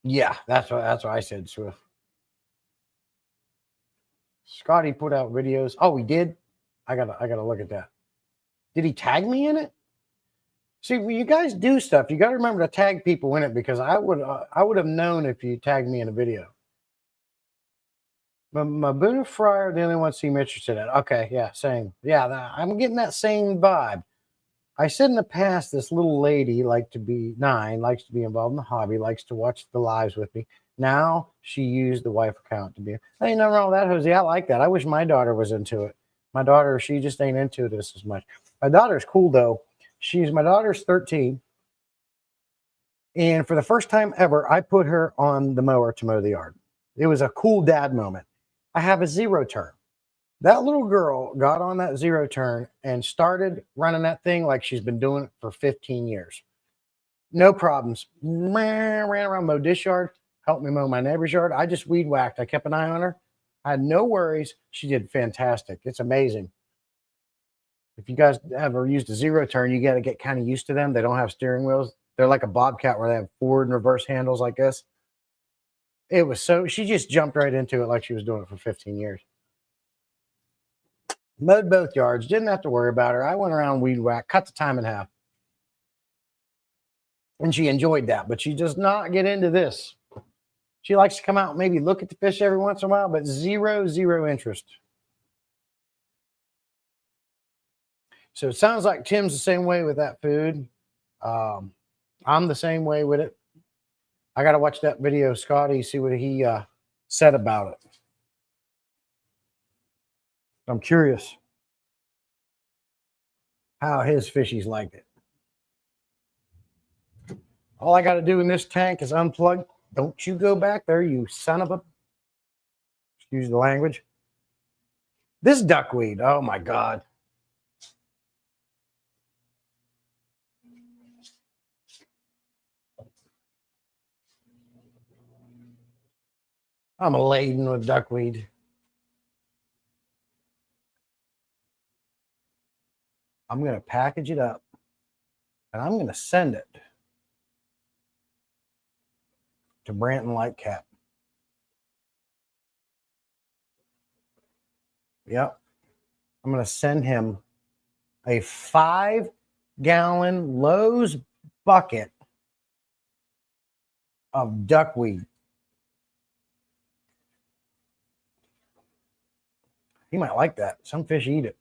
Yeah, that's what I said, Swift. Scotty put out videos. Oh, he did? I gotta look at that. Did he tag me in it? See, when you guys do stuff, you got to remember to tag people in it because I would have known if you tagged me in a video. But Mabuna Fryer, the only one seem interested in it. Okay, yeah, same. Yeah, I'm getting that same vibe. I said in the past, this little lady likes to be involved in the hobby, likes to watch the lives with me. Now she used the wife account to be. Hey, nothing wrong with that, Jose. I like that. I wish my daughter was into it. My daughter, she just ain't into this as much. My daughter's cool though. My daughter's 13. And for the first time ever, I put her on the mower to mow the yard. It was a cool dad moment. I have a zero turn. That little girl got on that zero turn and started running that thing like she's been doing it for 15 years. No problems. Ran around, mowed this yard, helped me mow my neighbor's yard. I just weed whacked. I kept an eye on her. I had no worries. She did fantastic. It's amazing. If you guys ever used a zero turn, you got to get kind of used to them. They don't have steering wheels. They're like a Bobcat where they have forward and reverse handles like this. It was she just jumped right into it like she was doing it for 15 years. Mowed both yards. Didn't have to worry about her. I went around weed whack, cut the time in half. And she enjoyed that, but she does not get into this. She likes to come out and maybe look at the fish every once in a while, but zero interest. So it sounds like Tim's the same way with that food. I'm the same way with it. I got to watch that video, Scotty, see what he said about it. I'm curious how his fishies liked it. All I got to do in this tank is unplug. Don't you go back there, you son of a... Excuse the language. This duckweed, oh my God. I'm laden with duckweed. I'm going to package it up and I'm going to send it to Branton Lightcap. Yep. I'm going to send him a 5-gallon Lowe's bucket of duckweed. He might like that. Some fish eat it.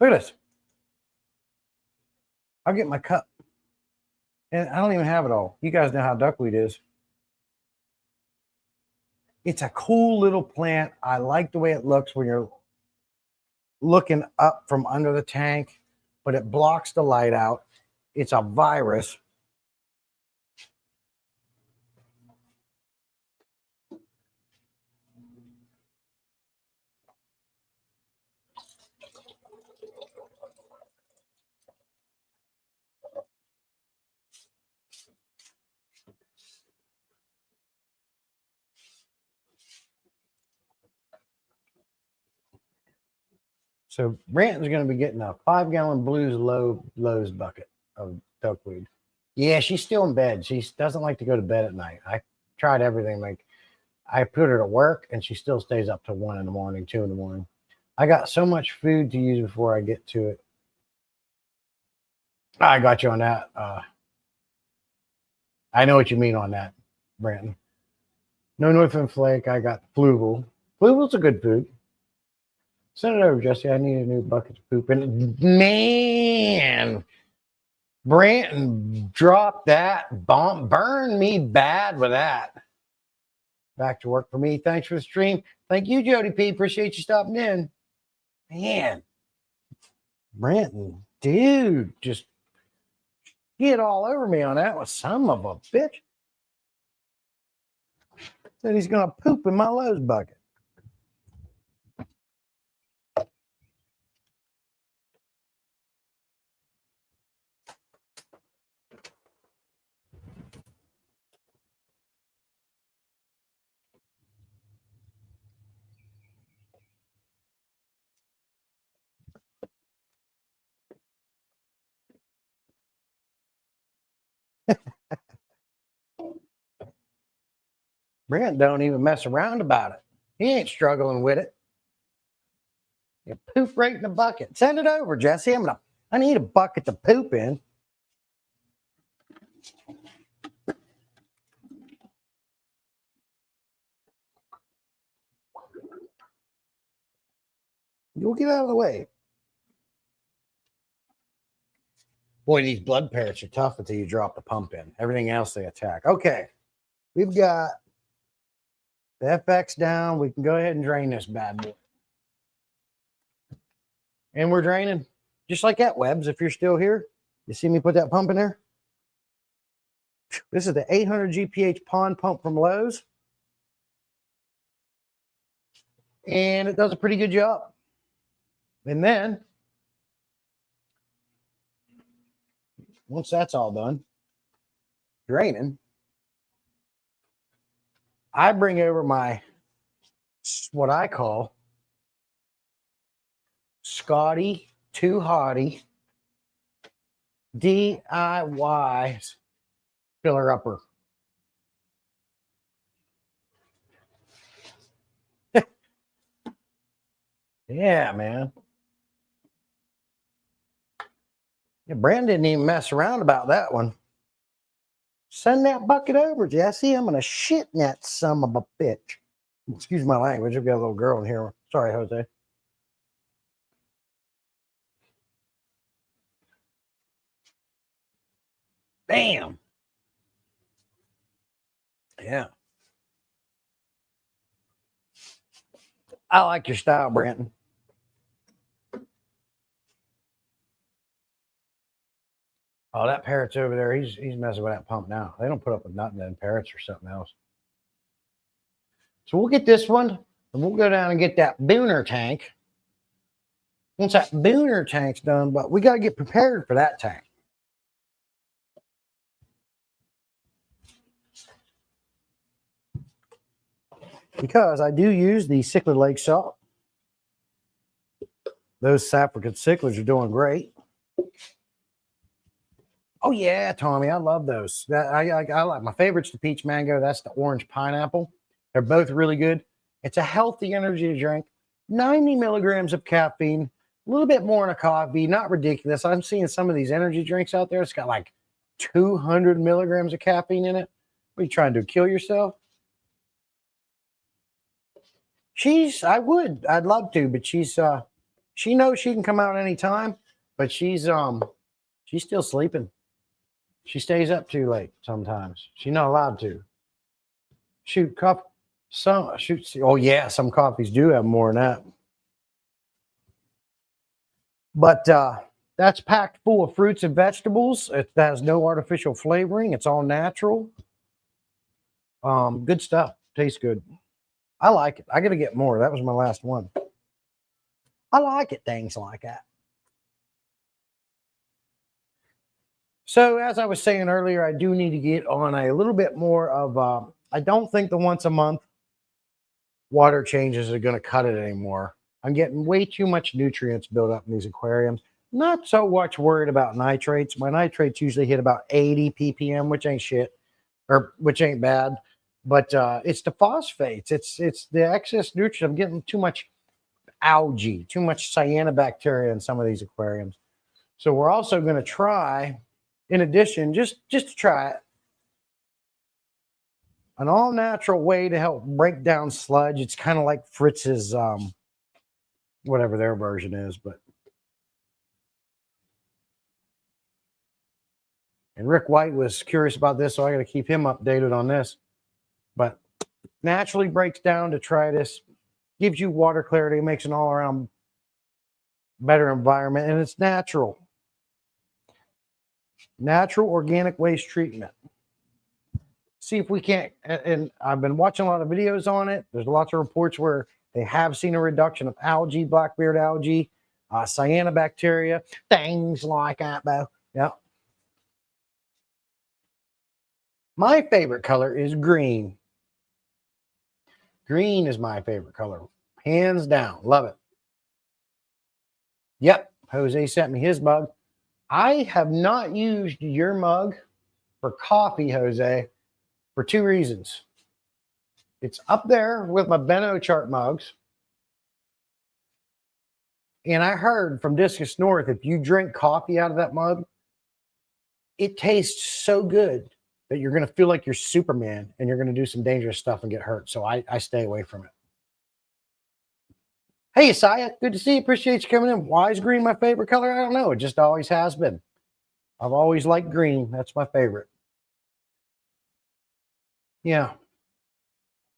Look at this. I'll get my cup. And I don't even have it all. You guys know how duckweed is. It's a cool little plant. I like the way it looks when you're looking up from under the tank, but it blocks the light out. It's a virus. So Branton's going to be getting a 5-gallon Blues Lowe's bucket of duckweed. Yeah, she's still in bed. She doesn't like to go to bed at night. I tried everything. Like I put her to work and she still stays up till 1 in the morning, 2 in the morning. I got so much food to use before I get to it. I got you on that. I know what you mean on that, Branton. No Northern Flake. I got Fluval. Fluval's a good food. Send it over, Jesse. I need a new bucket of poop. And man, Branton dropped that bomb. Burn me bad with that. Back to work for me. Thanks for the stream. Thank you, Jody P. Appreciate you stopping in. Man, Brenton, dude, just get all over me on that one. Son of a bitch. Said he's going to poop in my Lowe's bucket. Brent don't even mess around about it. He ain't struggling with it. You poop right in the bucket. Send it over, Jesse. I need a bucket to poop in. You'll get out of the way. Boy, these blood parrots are tough until you drop the pump in. Everything else they attack. Okay. We've got the FX down. We can go ahead and drain this bad boy. And we're draining just like that, Webbs. If you're still here, you see me put that pump in there? This is the 800 GPH pond pump from Lowe's. And it does a pretty good job. And then, once that's all done, draining, I bring over my, what I call Scotty Too Hottie DIY filler upper. Yeah, man. Yeah, Brandon didn't even mess around about that one. Send that bucket over, Jesse. I'm going to shit in that son of a bitch. Excuse my language. I've got a little girl in here. Sorry, Jose. Bam. Yeah. I like your style, Brenton. Oh, that parrot's over there. He's messing with that pump now. They don't put up with nothing then parrots or something else. So we'll get this one, and we'll go down and get that Booner tank. Once that Booner tank's done, but we got to get prepared for that tank. Because I do use the cichlid lake salt. Those South African cichlids are doing great. Oh yeah, Tommy, I love those. I like my favorite's the peach mango. That's the orange pineapple. They're both really good. It's a healthy energy drink. 90 milligrams of caffeine, a little bit more in a coffee. Not ridiculous. I'm seeing some of these energy drinks out there. It's got like 200 milligrams of caffeine in it. What are you trying to do? Kill yourself? I'd love to, but she knows she can come out anytime, but she's still sleeping. She stays up too late sometimes. She's not allowed to. Shoot, oh yeah, some coffees do have more than that. But that's packed full of fruits and vegetables. It has no artificial flavoring. It's all natural. Good stuff. Tastes good. I like it. I got to get more. That was my last one. I like it, things like that. So as I was saying earlier, I do need to get on a little bit more of, I don't think the once a month water changes are going to cut it anymore. I'm getting way too much nutrients built up in these aquariums. Not so much worried about nitrates. My nitrates usually hit about 80 ppm, which ain't shit, or which ain't bad. But it's the phosphates. It's the excess nutrients. I'm getting too much algae, too much cyanobacteria in some of these aquariums. So we're also going to try, in addition, just to try it, an all-natural way to help break down sludge. It's kind of like Fritz's, whatever their version is, but. And Rick White was curious about this, so I got to keep him updated on this. But naturally breaks down detritus, gives you water clarity, makes an all-around better environment, and it's natural. Natural organic waste treatment. See if we can't, and I've been watching a lot of videos on it. There's lots of reports where they have seen a reduction of algae, blackbeard algae, cyanobacteria, things like that, Bo. Yeah. My favorite color is green. Green is my favorite color. Hands down. Love it. Yep. Jose sent me his mug. I have not used your mug for coffee, Jose, for two reasons. It's up there with my Beno chart mugs. And I heard from Discus North, if you drink coffee out of that mug, it tastes so good that you're going to feel like you're Superman and you're going to do some dangerous stuff and get hurt. So I stay away from it. Hey, Isaiah, good to see you. Appreciate you coming in. Why is green my favorite color? I don't know. It just always has been. I've always liked green. That's my favorite. Yeah.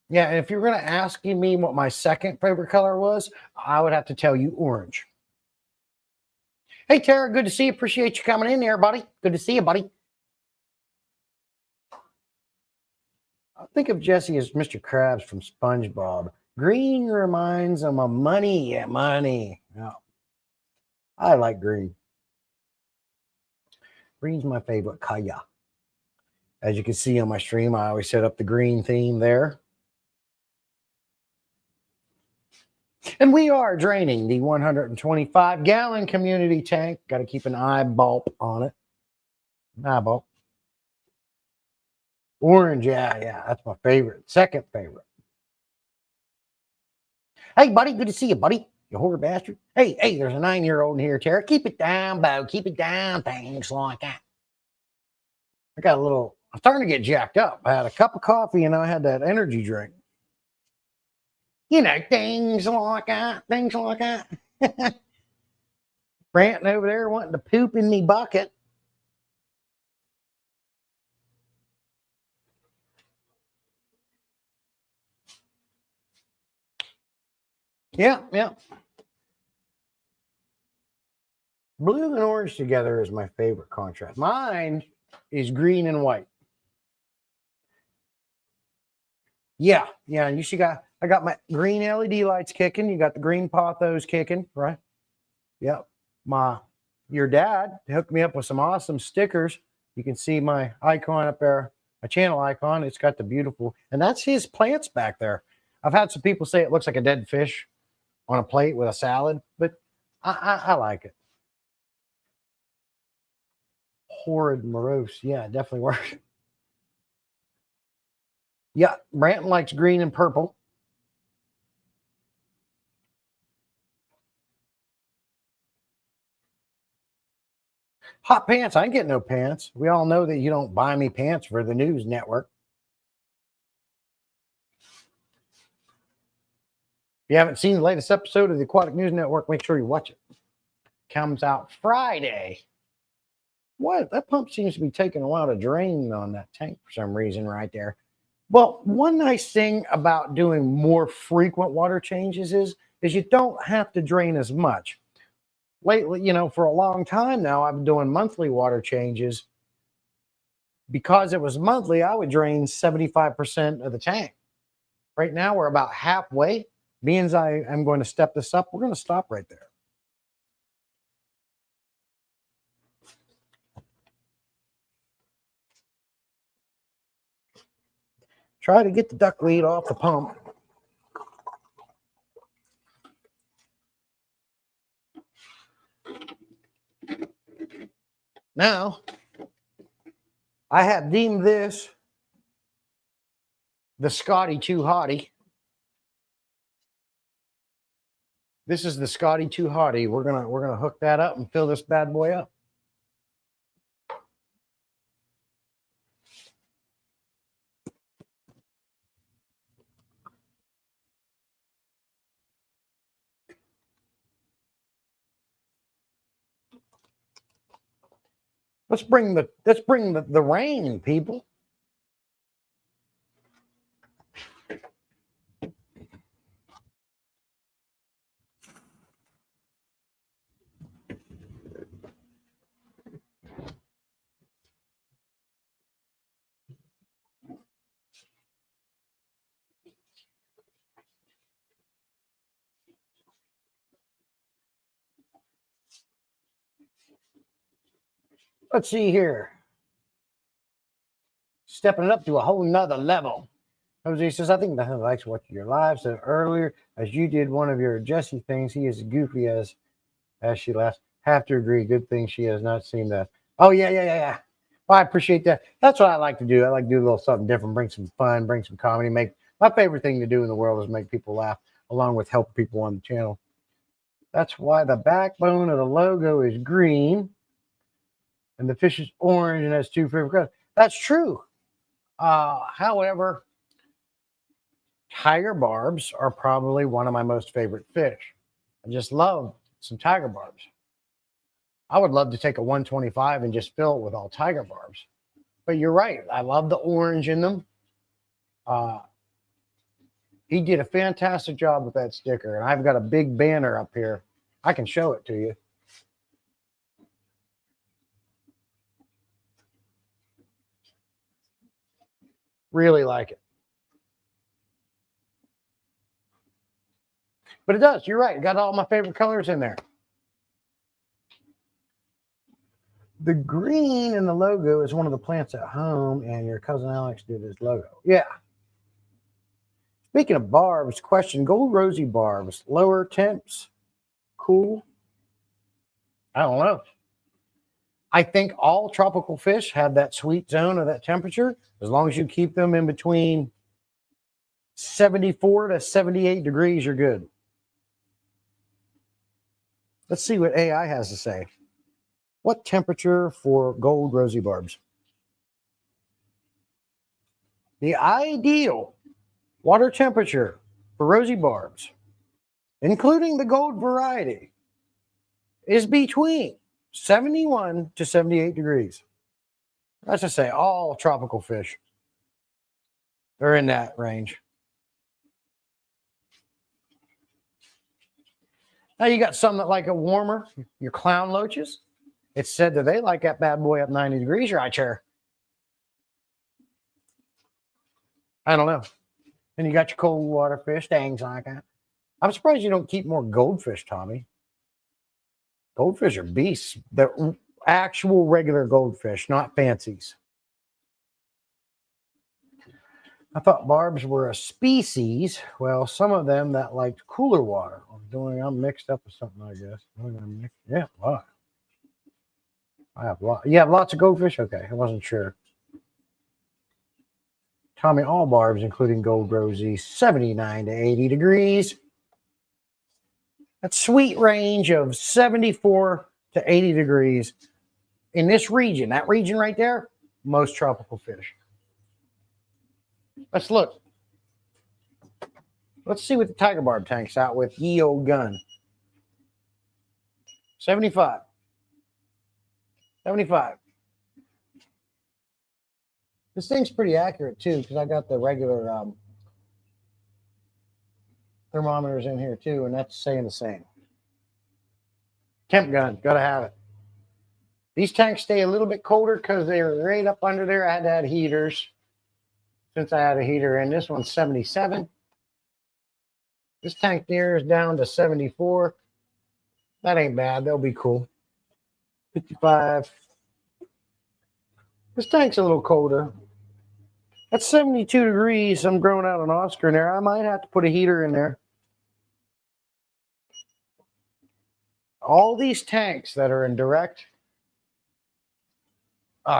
Yeah, and if you're going to ask me what my second favorite color was, I would have to tell you orange. Hey, Tara, good to see you. Appreciate you coming in there, buddy. Good to see you, buddy. I think of Jesse as Mr. Krabs from SpongeBob. Green reminds him of money. Yeah, money. Yeah. I like green. Green's my favorite color. As you can see on my stream, I always set up the green theme there. And we are draining the 125-gallon community tank. Got to keep an eyeball on it. Eyeball. Orange, yeah, that's my favorite. Second favorite. Hey, buddy, good to see you, buddy. You whore bastard. Hey, there's a 9-year-old in here, Tara. Keep it down, Bo. Keep it down. Things like that. I'm starting to get jacked up. I had a cup of coffee and I had that energy drink. You know, things like that. Things like that. Ranting over there wanting to poop in me bucket. Yeah. Blue and orange together is my favorite contrast. Mine is green and white. Yeah. And I got my green LED lights kicking. You got the green pothos kicking, right? Yep. Your dad hooked me up with some awesome stickers. You can see my icon up there, my channel icon. It's got the beautiful, and that's his plants back there. I've had some people say it looks like a dead fish on a plate with a salad, but I like it. Horrid morose. Yeah, definitely works. Yeah, Branton likes green and purple. Hot pants. I ain't getting no pants. We all know that you don't buy me pants for the news network. If you haven't seen the latest episode of the Aquatic News Network, make sure you watch it. Comes out Friday. What? That pump seems to be taking a while to drain on that tank for some reason right there. Well, one nice thing about doing more frequent water changes is you don't have to drain as much. Lately, for a long time now, I've been doing monthly water changes. Because it was monthly, I would drain 75% of the tank. Right now, we're about halfway. Being as I am going to step this up, we're going to stop right there. Try to get the duckweed off the pump. Now, I have deemed this the Scotty 2 Hottie. This is the Scotty 2 Hottie. We're gonna hook that up and fill this bad boy up. Let's bring the rain, people. Let's see here. Stepping it up to a whole nother level. Jose says, I think Beth likes watching your live. So earlier, as you did one of your Jesse things, he is goofy as she laughs. Have to agree. Good thing she has not seen that. Oh, yeah. Well, I appreciate that. That's what I like to do. I like to do a little something different, bring some fun, bring some comedy. My favorite thing to do in the world is make people laugh, along with help people on the channel. That's why the backbone of the logo is green and the fish is orange and has two favorite colors. That's true. However, tiger barbs are probably one of my most favorite fish. I just love some tiger barbs. I would love to take a 125 and just fill it with all tiger barbs. But you're right. I love the orange in them. He did a fantastic job with that sticker. And I've got a big banner up here. I can show it to you. Really like it. But it does. You're right. It got all my favorite colors in there. The green in the logo is one of the plants at home, and your cousin Alex did his logo. Yeah. Speaking of barbs, question, gold rosy barbs, lower temps, cool? I don't know. I think all tropical fish have that sweet zone of that temperature. As long as you keep them in between 74 to 78 degrees, you're good. Let's see what AI has to say. What temperature for gold rosy barbs? The ideal water temperature for rosy barbs, including the gold variety, is between 71 to 78 degrees. Let's just say all tropical fish are in that range. Now you got some that like it warmer, your clown loaches. It's said that they like that bad boy up 90 degrees, right, Chair? I don't know. And you got your cold water fish, things like that. I'm surprised you don't keep more goldfish, Tommy. Goldfish are beasts. They're actual regular goldfish, not fancies. I thought barbs were a species. Well, some of them that liked cooler water. I'm mixed up with something, I guess. Yeah, a lot. I have a lot. You have lots of goldfish? Okay, I wasn't sure. Tommy, all barbs, including gold rosy, 79 to 80 degrees. That sweet range of 74 to 80 degrees in this region, that region right there, most tropical fish. Let's look. Let's see what the tiger barb tank's out with. Ye old gun. 75. 75. This thing's pretty accurate too, because I got the regular thermometers in here too, and that's saying the same. Temp gun, gotta have it. These tanks stay a little bit colder because they're right up under there. I had to add heaters since I had a heater in. This one's 77. This tank there is down to 74. That ain't bad. They'll be cool. 55. This tank's a little colder. That's 72 degrees. I'm growing out an Oscar in there. I might have to put a heater in there. All these tanks that are in direct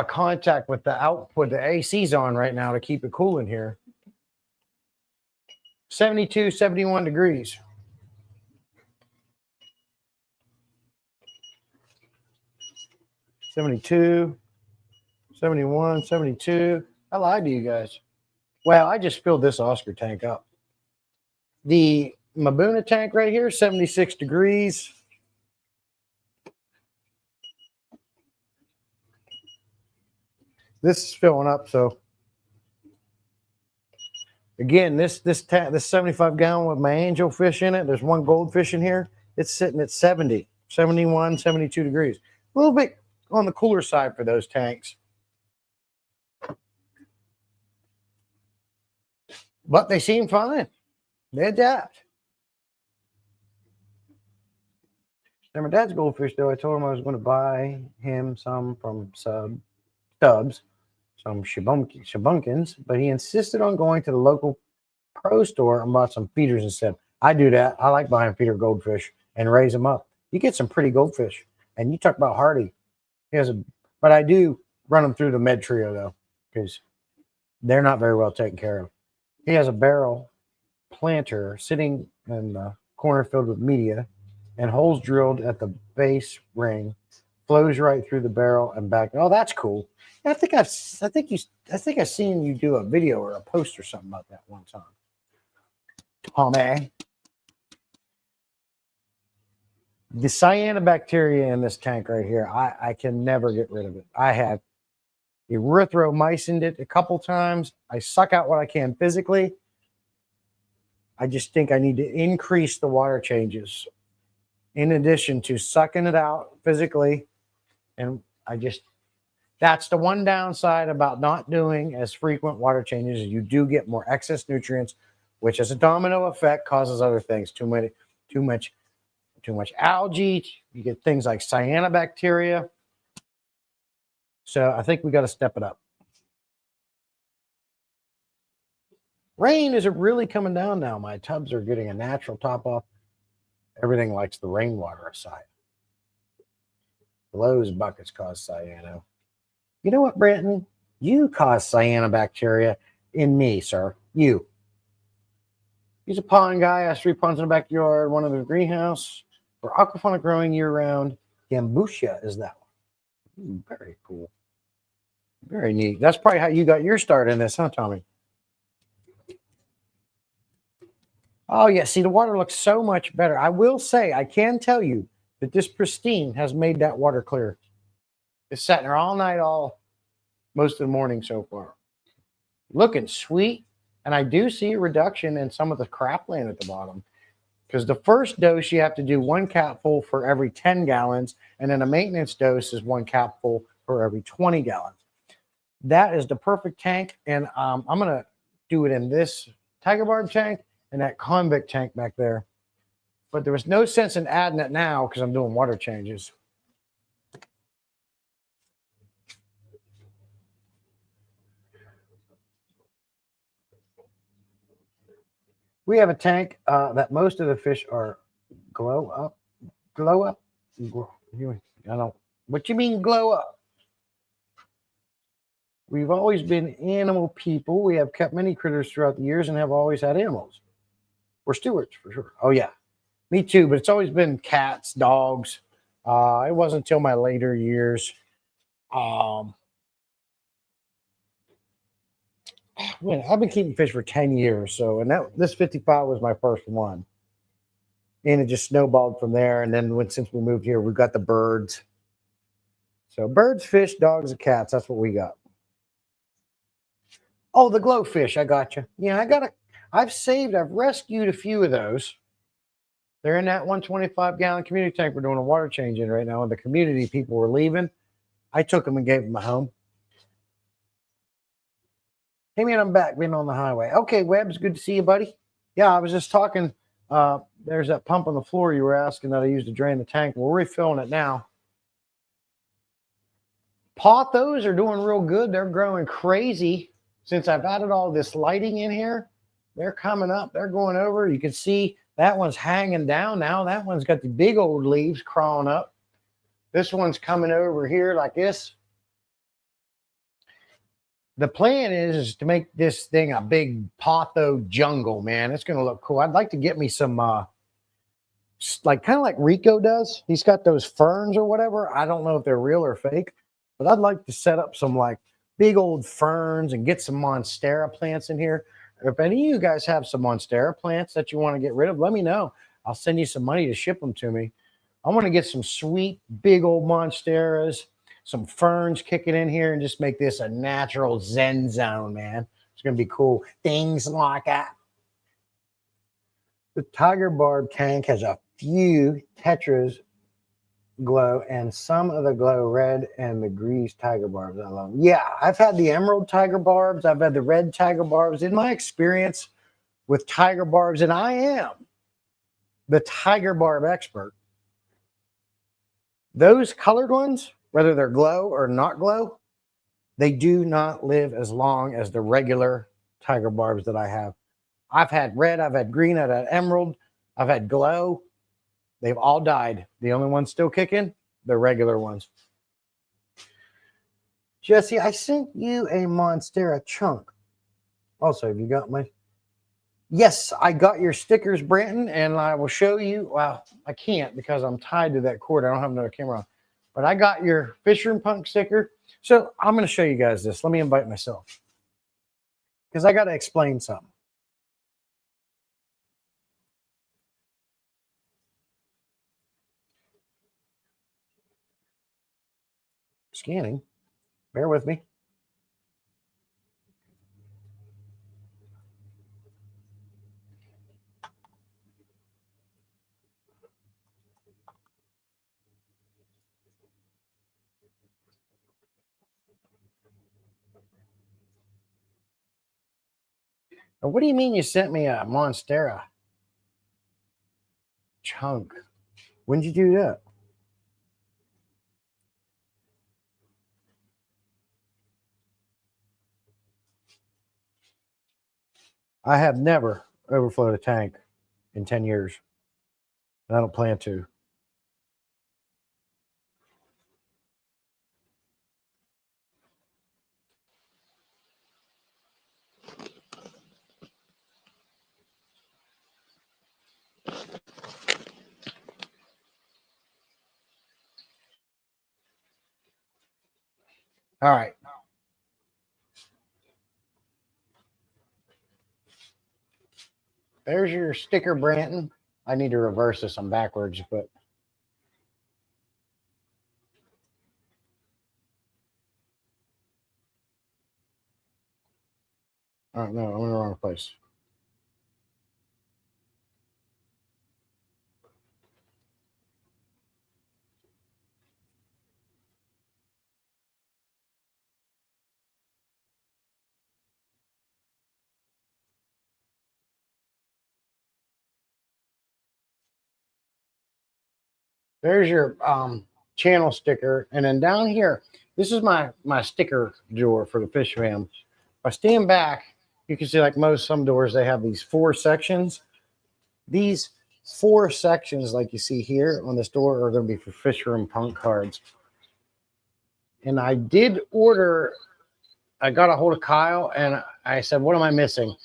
contact with the output, the AC's on right now to keep it cool in here. 72, 71 degrees. $72, $71, $72. I lied to you guys. Well, I just filled this Oscar tank up. The Mabuna tank right here, 76 degrees. This is filling up, so again, this 75 gallon with my angelfish in it, there's one goldfish in here. It's sitting at 70, 71, 72 degrees. A little bit on the cooler side for those tanks. But they seem fine. They adapt. They're my dad's goldfish, though. I told him I was going to buy him some from Stubbs, some shabunkins, but he insisted on going to the local pro store and bought some feeders instead. I do that. I like buying feeder goldfish and raise them up. You get some pretty goldfish. And you talk about hardy. But I do run them through the Med Trio, though, because they're not very well taken care of. He has a barrel planter sitting in the corner filled with media and holes drilled at the base ring, flows right through the barrel and back. Oh, that's cool. I think I've seen you do a video or a post or something about that one time. Tommy. The cyanobacteria in this tank right here, I can never get rid of it. I have erythromycined it a couple times. I suck out what I can physically. I just think I need to increase the water changes in addition to sucking it out physically. And that's the one downside about not doing as frequent water changes. You do get more excess nutrients, which as a domino effect causes other things. Too much algae. You get things like cyanobacteria. So I think we got to step it up. Rain isn't really coming down now. My tubs are getting a natural top off. Everything likes the rainwater aside. Those buckets cause cyano. You know what, Brenton? You cause cyanobacteria in me, sir. You. He's a pond guy. Has 3 ponds in the backyard, one in the greenhouse. For aquaponic growing year-round, Gambusia is that one. Ooh, very cool. Very neat. That's probably how you got your start in this, huh, Tommy? Oh, yeah. See, the water looks so much better. I will say, I can tell you that this Pristine has made that water clear. It's sat there all night, most of the morning so far. Looking sweet. And I do see a reduction in some of the cropland at the bottom. Because the first dose, you have to do 1 capful for every 10 gallons. And then a maintenance dose is 1 capful for every 20 gallons. That is the perfect tank. And I'm going to do it in this Tiger Barb tank and that Convict tank back there. But there was no sense in adding it now because I'm doing water changes. We have a tank that most of the fish are glow up. What you mean glow up? We've always been animal people. We have kept many critters throughout the years and have always had animals. We're stewards for sure. Oh yeah, me too. But it's always been cats, dogs. It wasn't until my later years. I've been keeping fish for 10 years. So, this 55 was my first one. And it just snowballed from there. And then since we moved here, we've got the birds. So birds, fish, dogs, and cats. That's what we got. Oh, the glowfish. I got you. Yeah, I've rescued a few of those. They're in that 125-gallon community tank. We're doing a water change in right now. And the community people were leaving. I took them and gave them a home. Hey, man, I'm back. Been on the highway. Okay, Webbs, good to see you, buddy. Yeah, I was just talking. There's that pump on the floor you were asking that I used to drain the tank. We're refilling it now. Pothos are doing real good. They're growing crazy. Since I've added all this lighting in here, they're coming up. They're going over. You can see that one's hanging down now. That one's got the big old leaves crawling up. This one's coming over here like this. The plan is to make this thing a big potho jungle, man. It's going to look cool. I'd like to get me some, kind of like Rico does. He's got those ferns or whatever. I don't know if they're real or fake, but I'd like to set up some big old ferns and get some Monstera plants in here. If any of you guys have some Monstera plants that you want to get rid of, let me know. I'll send you some money to ship them to me. I want to get some sweet, big old Monsteras, some ferns kicking in here and just make this a natural zen zone, man. It's going to be cool. Things like that. The Tiger Barb tank has a few Tetras glow and some of the glow red and the grease Tiger Barbs. I love them. Yeah, I've had the emerald Tiger Barbs. I've had the red Tiger Barbs. In my experience with Tiger Barbs, and I am the Tiger Barb expert, Those colored ones, whether they're glow or not glow, they do not live as long as the regular tiger barbs that I have. I've had red, I've had green, I've had emerald, I've had glow. They've all died. The only ones still kicking, the regular ones. Jesse, I sent you a Monstera chunk. Also, have you got my... Yes, I got your stickers, Branton, and I will show you. Well, I can't because I'm tied to that cord. I don't have another camera on. But I got your Fisher and Punk sticker. So I'm going to show you guys this. Let me invite myself because I got to explain something. Scanning. Bear with me. What do you mean you sent me a Monstera chunk? When did you do that? I have never overflowed a tank in 10 years. And I don't plan to. All right. There's your sticker, Branton. I need to reverse this. I'm backwards, but oh no, I'm in the wrong place. There's your channel sticker, and then down here, this is my sticker drawer for the fish fam. If I stand back, you can see like some doors, they have these 4 sections. These 4 sections, like you see here on this door, are going to be for Fisher and Punk cards. And I did order. I got a hold of Kyle, and I said, "What am I missing?"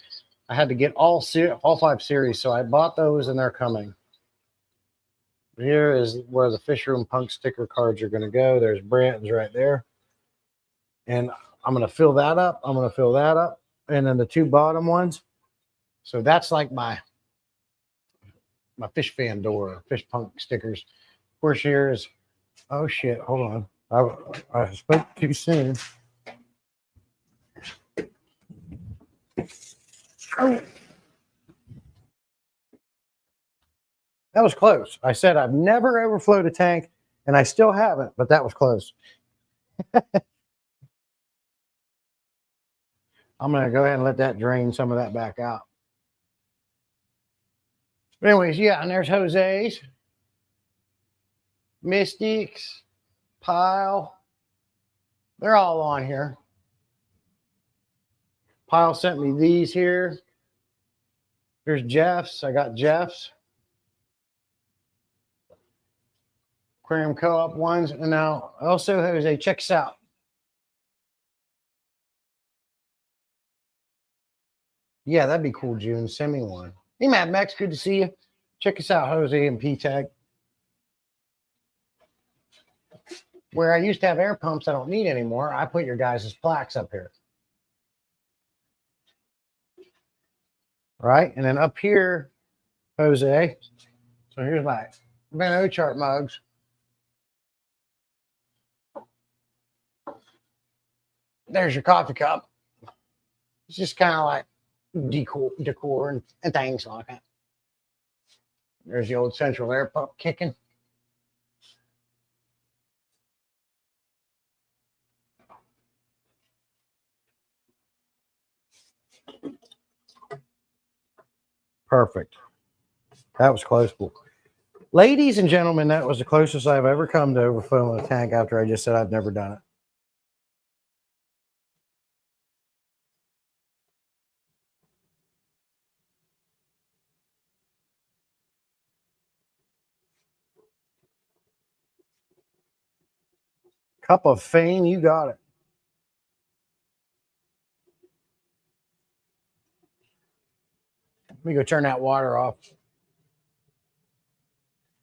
I had to get all 5 series, so I bought those, and they're coming. Here is where the Fisher and Punk sticker cards are going to go. There's Branton's right there. And I'm going to fill that up. I'm going to fill that up. And then the 2 bottom ones. So that's like my fish fan door, Fish Punk stickers. Of course, here's, oh shit, hold on. I spoke too soon. Oh. That was close. I said I've never overflowed a tank, and I still haven't, but that was close. I'm going to go ahead and let that drain some of that back out. But anyways, yeah, and there's Jose's, Mystics, Pile. They're all on here. Pile sent me these here. Here's Jeff's. I got Jeff's. Aquarium Co-op ones. And now also Jose, check us out. Yeah, that'd be cool, June. Send me one. Hey, Mad Max, good to see you. Check us out, Jose and P-Tag. Where I used to have air pumps I don't need anymore, I put your guys' plaques up here. Right? And then up here, Jose. So here's my Ben Ochart mugs. There's your coffee cup. It's just kind of like decor and things like that. There's the old central air pump kicking. Perfect. That was close. Ladies and gentlemen, that was the closest I've ever come to overfilling a tank after I just said I've never done it. Cup of fame, you got it. Let me go turn that water off.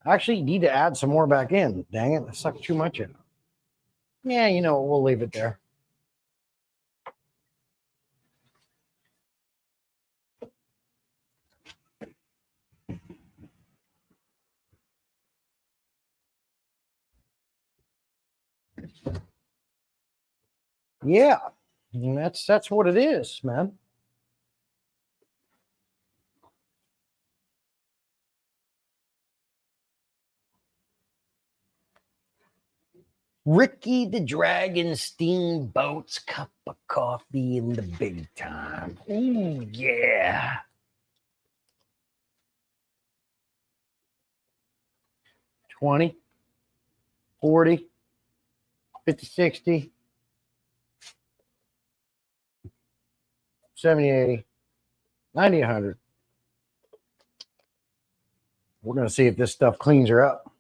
Actually, you need to add some more back in. Dang it, I sucked too much in. Yeah, you know what? We'll leave it there. Yeah, and that's what it is, man. Ricky the Dragon Steamboat's cup of coffee in the big time. Ooh, yeah. 20, 40, 50, 60, 70, 80, 90, 100. We're going to see if this stuff cleans her up.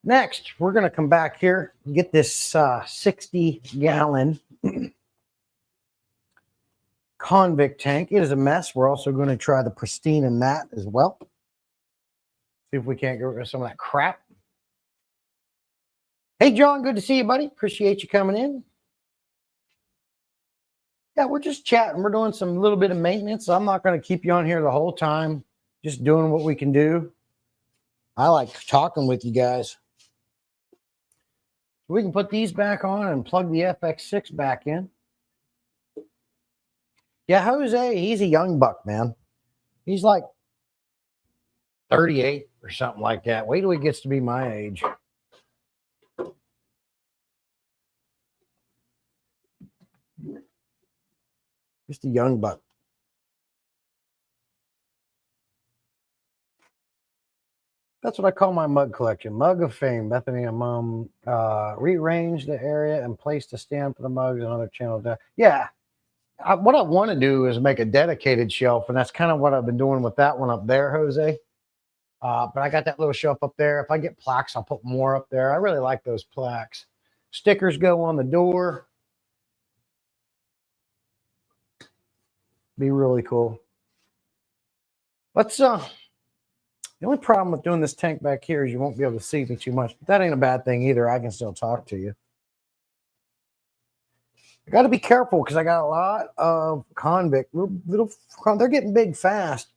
Next, we're going to come back here and get this 60-gallon Convict tank. It is a mess. We're also going to try the Pristine in that as well. See if we can't get rid of some of that crap. Hey, John, good to see you, buddy. Appreciate you coming in. Yeah, we're just chatting. We're doing some little bit of maintenance. I'm not going to keep you on here the whole time, just doing what we can do. I like talking with you guys. We can put these back on and plug the FX6 back in. Yeah, Jose, he's a young buck, man. He's like 38 or something like that. Wait till he gets to be my age. Just a young buck. That's what I call my mug collection. Mug of Fame. Bethany and Mom rearranged the area and placed a stand for the mugs on other channels. Yeah. What I want to do is make a dedicated shelf, and that's kind of what I've been doing with that one up there, Jose. But I got that little shelf up there. If I get plaques, I'll put more up there. I really like those plaques. Stickers go on the door. Be really cool. Let's the only problem with doing this tank back here is you won't be able to see me too much. But that ain't a bad thing either. I can still talk to you. I got to be careful because I got a lot of convict. They're getting big fast.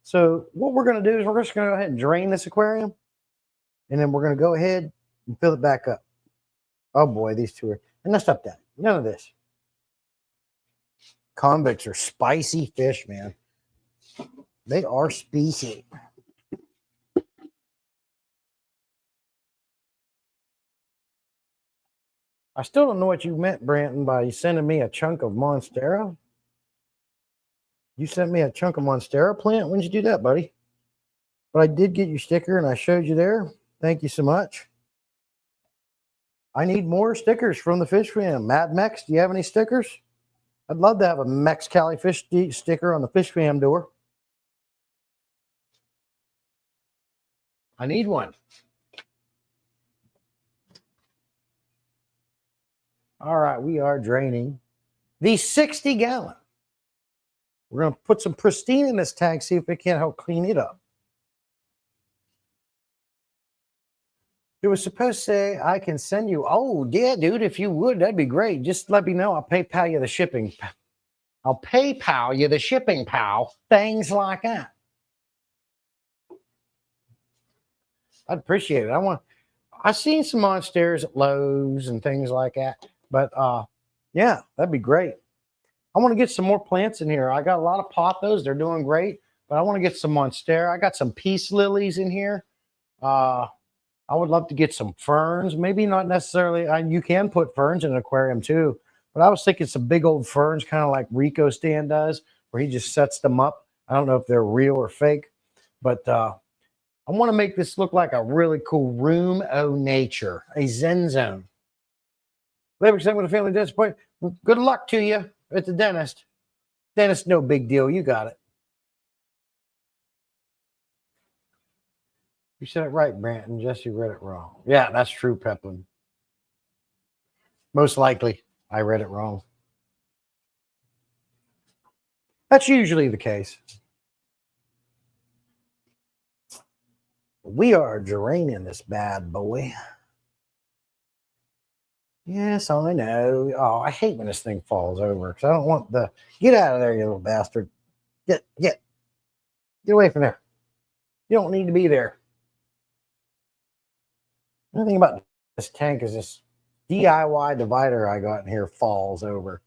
So what we're going to do is we're just going to go ahead and drain this aquarium. And then we're going to go ahead and fill it back up. Oh, boy, these two are. And let's stop that. None of this. Convicts are spicy fish, man. They are spicy. I still don't know what you meant, Branton, by sending me a chunk of Monstera. You sent me a chunk of Monstera plant? When did you do that, buddy? But I did get your sticker, and I showed you there. Thank you so much. I need more stickers from the Fish Fam. Mad Mex, do you have any stickers? I'd love to have a Mex Cali Fish sticker on the Fish Fam door. I need one. All right, we are draining the 60-gallon. We're going to put some Pristine in this tank, see if it can't help clean it up. It was supposed to say, I can send you. Oh, yeah, dude, if you would, that'd be great. Just let me know. I'll PayPal you the shipping. I'll PayPal you the shipping, pal. Things like that. I'd appreciate it. I've seen some Monsters at Lowe's and things like that. But, yeah, that'd be great. I want to get some more plants in here. I got a lot of pothos. They're doing great. But I want to get some Monstera. I got some peace lilies in here. I would love to get some ferns. Maybe not necessarily. You can put ferns in an aquarium too. But I was thinking some big old ferns, kind of like Rico Stan does, where he just sets them up I don't know if they're real or fake, but I want to make this look like a really cool room o' nature, a Zen zone. Labor extent with a family dentist appointment. Good luck to you at the dentist. Dentist, no big deal. You got it. You said it right, Branton. Jesse read it wrong. Yeah, that's true, Peplin. Most likely, I read it wrong. That's usually the case. We are draining this bad boy. Yes, I know. Oh, I hate when this thing falls over because I don't want the. Get out of there, you little bastard. Get away from there. You don't need to be there. The thing about this tank is this DIY divider I got in here falls over.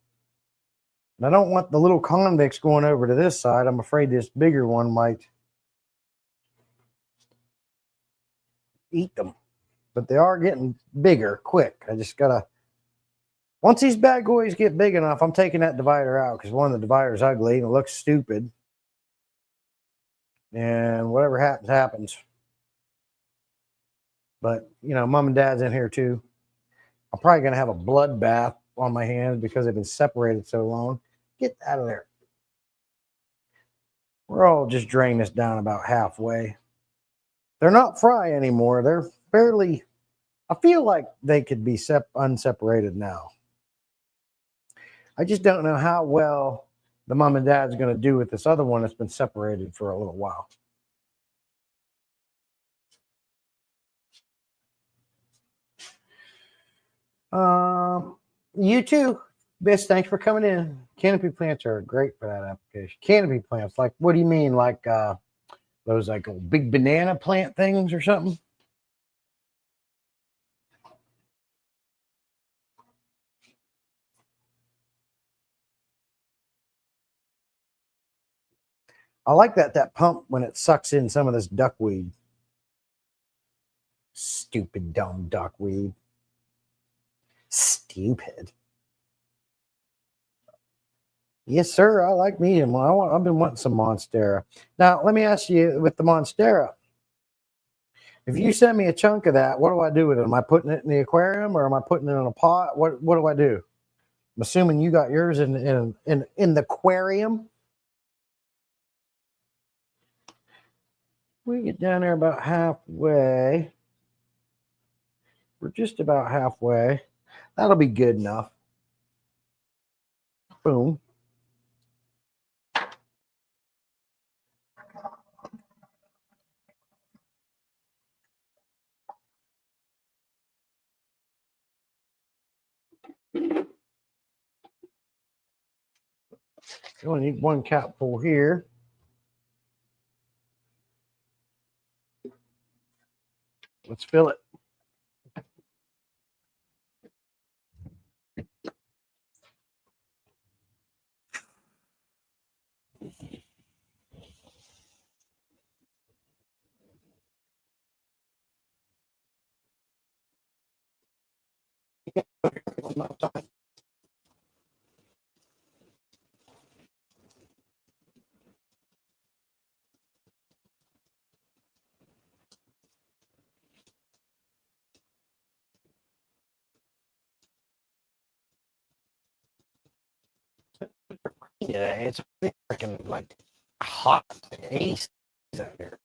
And I don't want the little convicts going over to this side. I'm afraid this bigger one might eat them. But they are getting bigger quick. I just gotta. Once these bad boys get big enough, I'm taking that divider out because one of the dividers ugly and it looks stupid. And whatever happens, happens. But mom and dad's in here too. I'm probably gonna have a bloodbath on my hands because they've been separated so long. Get out of there. We're all just drain this down about halfway. They're not fry anymore. They're fairly. I feel like they could be unseparated now. I just don't know how well the mom and dad's going to do with this other one that's been separated for a little while. You too, Biss. Thanks for coming in. Canopy plants are great for that application. Canopy plants, like what do you mean? Like those like big banana plant things or something? I like that pump when it sucks in some of this duckweed. Stupid, dumb duckweed. Stupid. Yes, sir. I like medium. I've been wanting some Monstera. Now, let me ask you with the Monstera. If you send me a chunk of that, what do I do with it? Am I putting it in the aquarium or am I putting it in a pot? What do I do? I'm assuming you got yours in the aquarium. We get down there about halfway. We're just about halfway. That'll be good enough. Boom. You only need one capful here. Let's fill it. Yeah, it's freaking like hot. 80 out here.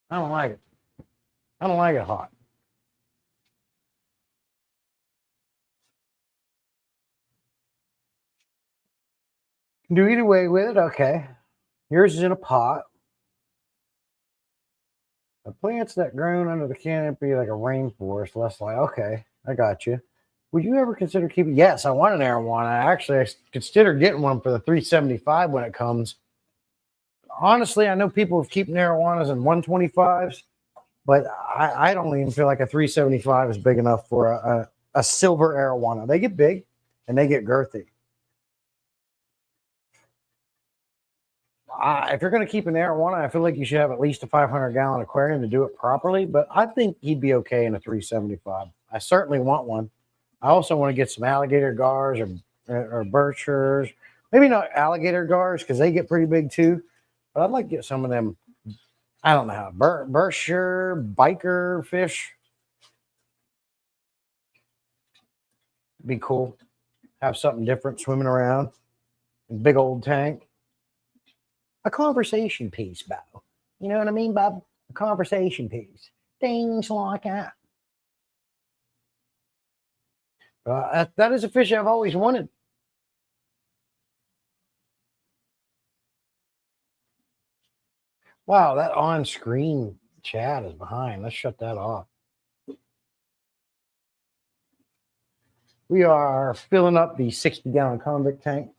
I don't like it. I don't like it hot. Do either way with it. Okay. Yours is in a pot. The plants that grown under the canopy like a rainforest, less like, okay, I got you. Would you ever consider keeping? Yes, I want an arowana. I consider getting one for the 375 when it comes. Honestly, I know people have keeping arowanas in 125s, but I don't even feel like a 375 is big enough for a silver arowana. They get big and they get girthy. If you're going to keep an arowana, I feel like you should have at least a 500-gallon aquarium to do it properly. But I think he'd be okay in a 375. I certainly want one. I also want to get some alligator gars or or Berkshires. Maybe not alligator gars because they get pretty big too. But I'd like to get some of them. I don't know how Berkshire biker fish. Be cool. Have something different swimming around. Big old tank. A conversation piece, Bob. You know what I mean, Bob? A conversation piece. Things like that. That is a fish I've always wanted. Wow, that on-screen chat is behind. Let's shut that off. We are filling up the 60-gallon convict tank.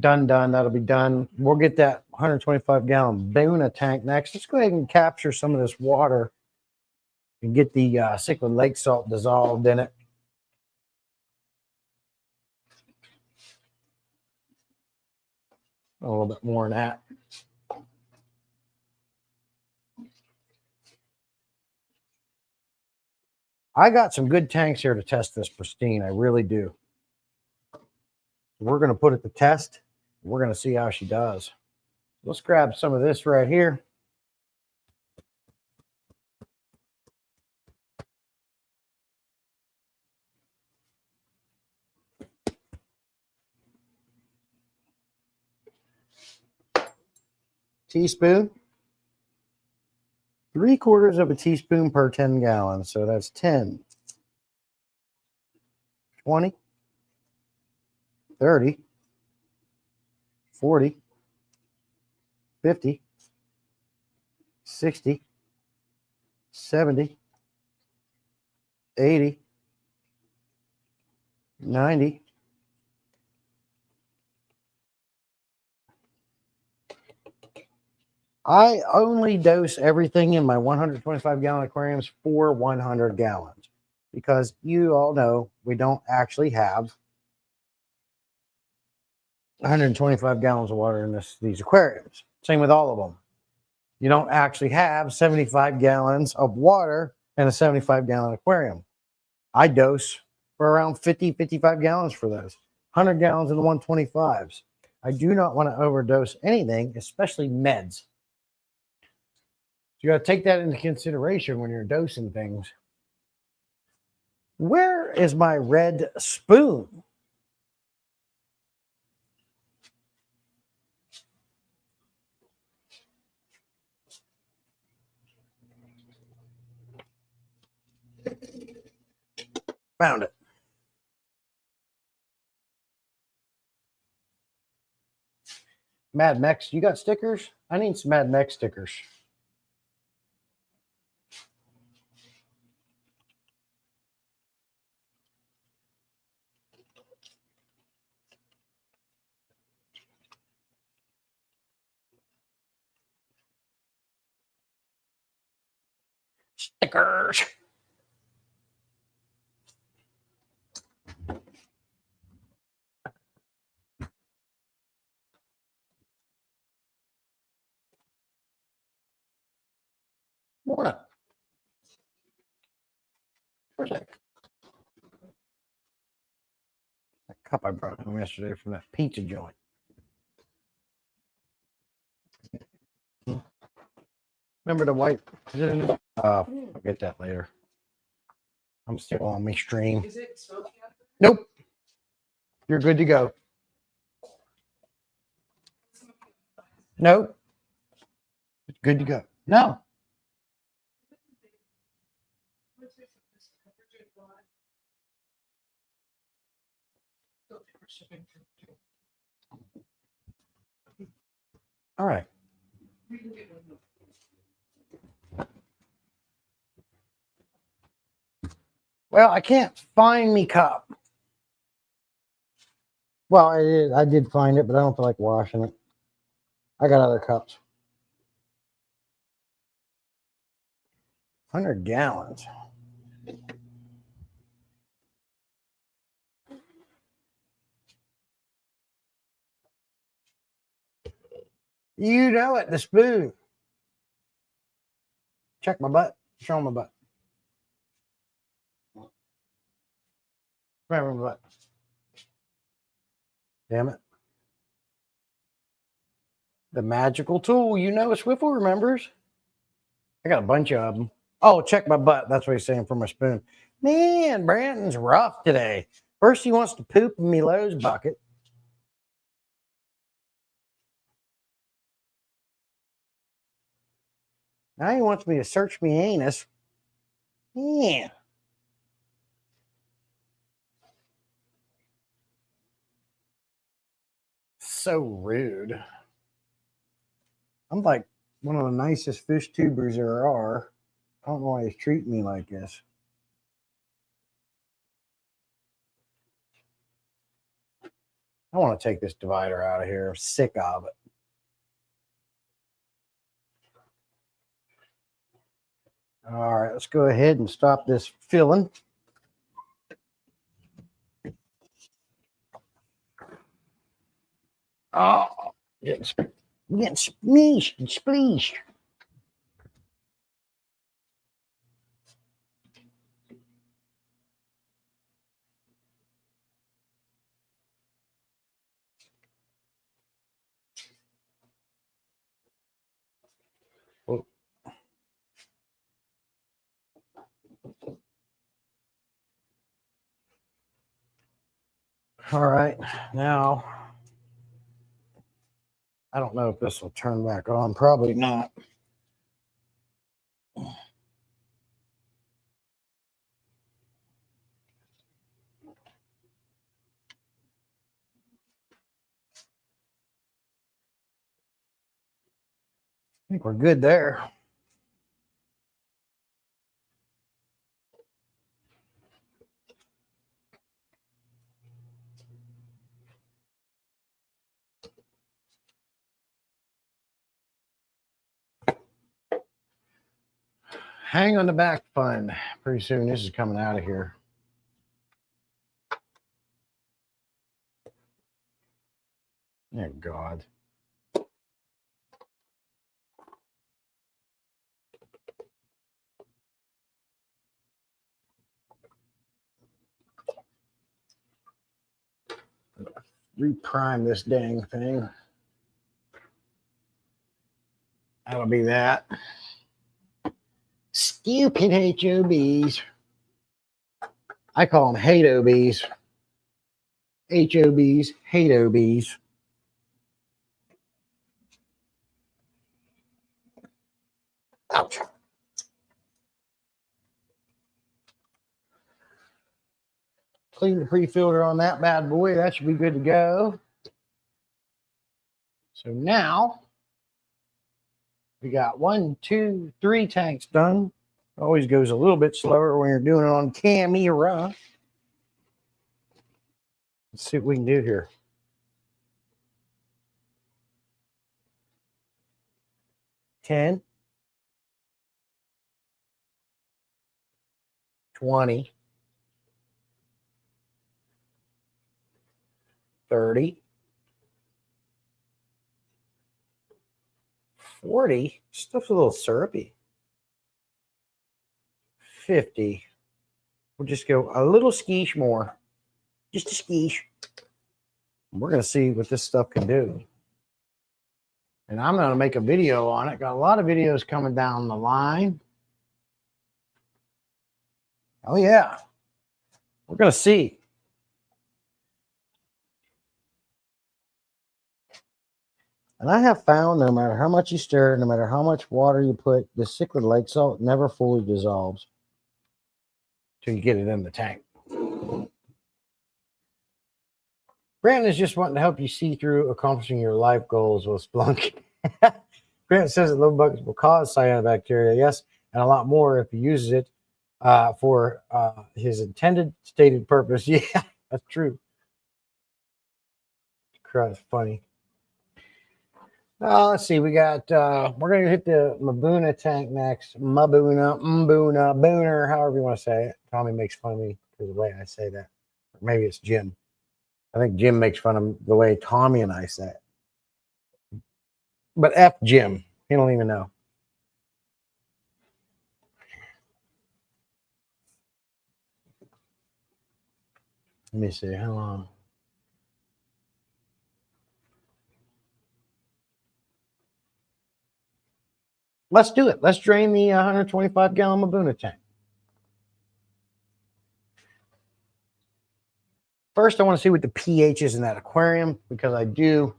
Done. That'll be done. We'll get that 125-gallon Buna tank next. Let's go ahead and capture some of this water and get the cichlid lake salt dissolved in it. A little bit more than that. I got some good tanks here to test this pristine. I really do. We're going to put it to test. We're going to see how she does. Let's grab some of this right here. Teaspoon. 3/4 of a teaspoon per 10 gallons. So that's 10, 20, 30, 40, 50, 60, 70, 80, 90. I only dose everything in my 125-gallon aquariums for 100 gallons because you all know we don't actually have 125 gallons of water in these aquariums. Same with all of them. You don't actually have 75 gallons of water in a 75-gallon aquarium. I dose for around 50, 55 gallons for those. 100 gallons in the 125s. I do not want to overdose anything, especially meds. You got to take that into consideration when you're dosing things. Where is my red spoon? Found it. Mad Mex, you got stickers? I need some Mad Mex stickers. Stickers. Morning. Where's that cup I brought home yesterday from that pizza joint? Remember the white? I'll get that later. I'm still on my stream. Is it smoky out there? Nope. You're good to go. Nope. It's good to go. No. All right. Well, I can't find me cup. Well, I did find it, but I don't feel like washing it. I got other cups. 100 gallons. You know it, the spoon. Check my butt. Show my butt. Remember my butt. Damn it. The magical tool, you know, Swiffle remembers. I got a bunch of them. Oh, check my butt. That's what he's saying for my spoon. Man, Brandon's rough today. First, he wants to poop in me Lowe's bucket. Now he wants me to search me anus. Yeah. So rude. I'm like one of the nicest fish tubers there are. I don't know why he's treating me like this. I want to take this divider out of here. I'm sick of it. All right, let's go ahead and stop this filling. Oh, getting spleeshed and spleeshed. Oh. All right, now I don't know if this will turn back on. Probably not. I think we're good there. Hang on the back fun. Pretty soon this is coming out of here. Oh, God. Reprime this dang thing. That'll be that. Stupid HOBs. I call them hate-OBs. HOBs, hate-OBs. Ouch. Clean the pre-filter on that bad boy. That should be good to go. So now we got 1, 2, 3 tanks done. Always goes a little bit slower when you're doing it on camera. Let's see what we can do here. $10, $20, $30, $40. Stuff's a little syrupy. $50. We'll just go a little skeesh more. Just a skeesh. We're going to see what this stuff can do. And I'm going to make a video on it. Got a lot of videos coming down the line. Oh, yeah. We're going to see. And I have found no matter how much you stir, no matter how much water you put, the cichlid lake salt never fully dissolves till you get it in the tank. Brandon is just wanting to help you see through accomplishing your life goals with Splunk. Grant says that low buckets will cause cyanobacteria, yes, and a lot more if he uses it for his intended stated purpose. Yeah, that's true. That's funny. Let's see. We got, we're going to hit the Mbuna tank next. Mbuna, Booner, however you want to say it. Tommy makes fun of me for the way I say that. Or maybe it's Jim. I think Jim makes fun of the way Tommy and I say it. But F Jim. He don't even know. Let me see. How long? Let's do it. Let's drain the 125 gallon Mbuna tank. First, I want to see what the pH is in that aquarium because I do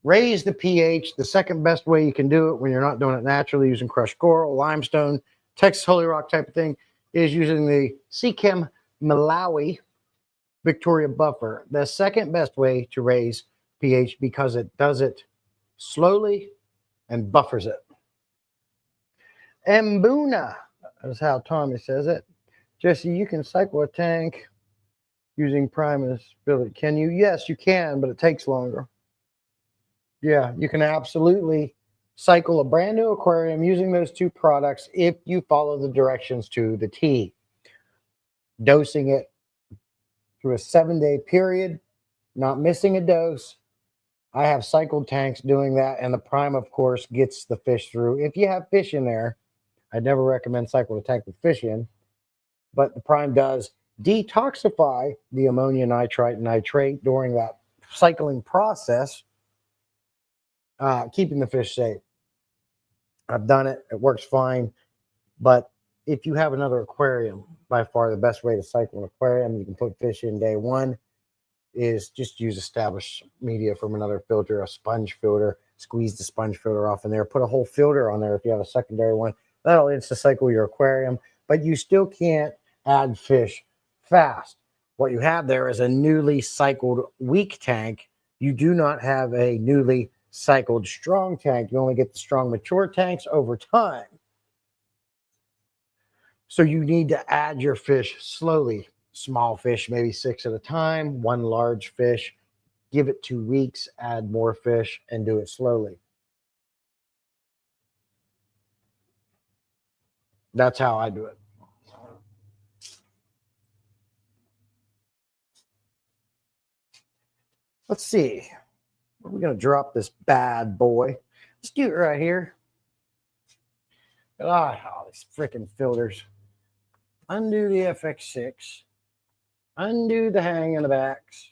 raise the pH. The second best way you can do it when you're not doing it naturally using crushed coral, limestone, Texas Holy Rock type of thing is using the Seachem Malawi Victoria buffer. The second best way to raise pH because it does it slowly and buffers it. Mbuna, that's how Tommy says it. Jesse, you can cycle a tank using Primus Billet. Can you? Yes, you can, but it takes longer. Yeah, you can absolutely cycle a brand new aquarium using those two products if you follow the directions to the T. Dosing it through a 7-day period, not missing a dose. I have cycled tanks doing that, and the Prime, of course, gets the fish through. If you have fish in there, I'd never recommend cycle a tank with fish in, but the Prime does detoxify the ammonia nitrite and nitrate during that cycling process, keeping the fish safe. I've done it. It works fine. But if you have another aquarium, by far the best way to cycle an aquarium, you can put fish in day one, is just use established media from another filter, a sponge filter, squeeze the sponge filter off in there, put a whole filter on there if you have a secondary one. That'll insta-cycle your aquarium, but you still can't add fish fast. What you have there is a newly cycled weak tank. You do not have a newly cycled strong tank. You only get the strong mature tanks over time. So you need to add your fish slowly. Small fish, maybe 6 at a time, one large fish. Give it 2 weeks, add more fish, and do it slowly. That's how I do it. Let's see. We're going to drop this bad boy. Let's do it right here. Oh, these freaking filters. Undo the FX6. Undo the hang in the backs.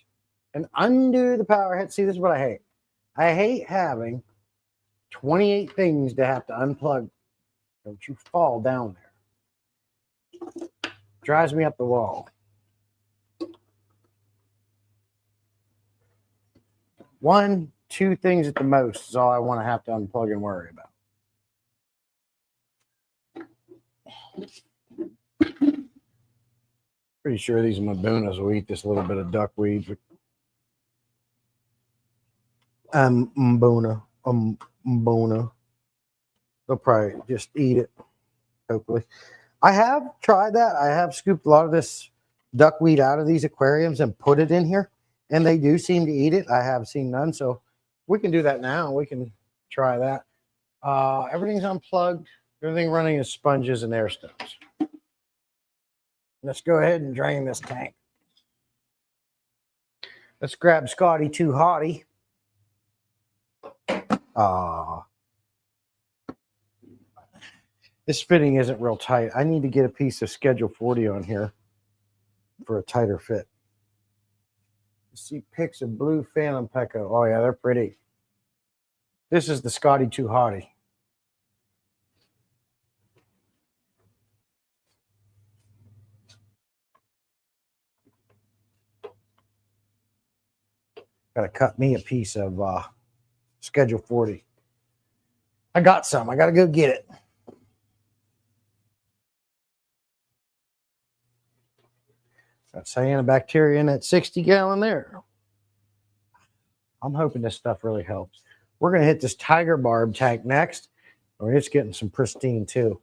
And undo the power head. See, this is what I hate. I hate having 28 things to have to unplug. Don't you fall down there. Drives me up the wall. 1, 2 things at the most is all I want to have to unplug and worry about. Pretty sure these Mbunas will eat this little bit of duckweed. Mbuna. They'll probably just eat it, hopefully. I have tried that. I have scooped a lot of this duckweed out of these aquariums and put it in here, and they do seem to eat it. I have seen none, so we can do that now. We can try that. Everything's unplugged. Everything running is sponges and air stones. Let's go ahead and drain this tank. Let's grab Scotty Too Hottie. This fitting isn't real tight. I need to get a piece of Schedule 40 on here for a tighter fit. You see pics of blue Phantom Pecco. Oh, yeah, they're pretty. This is the Scotty Too Hottie. Got to cut me a piece of Schedule 40. I got some. I got to go get it. Got cyanobacteria in that 60 gallon there. I'm hoping this stuff really helps. We're going to hit this Tiger Barb tank next. Or it's getting some pristine too.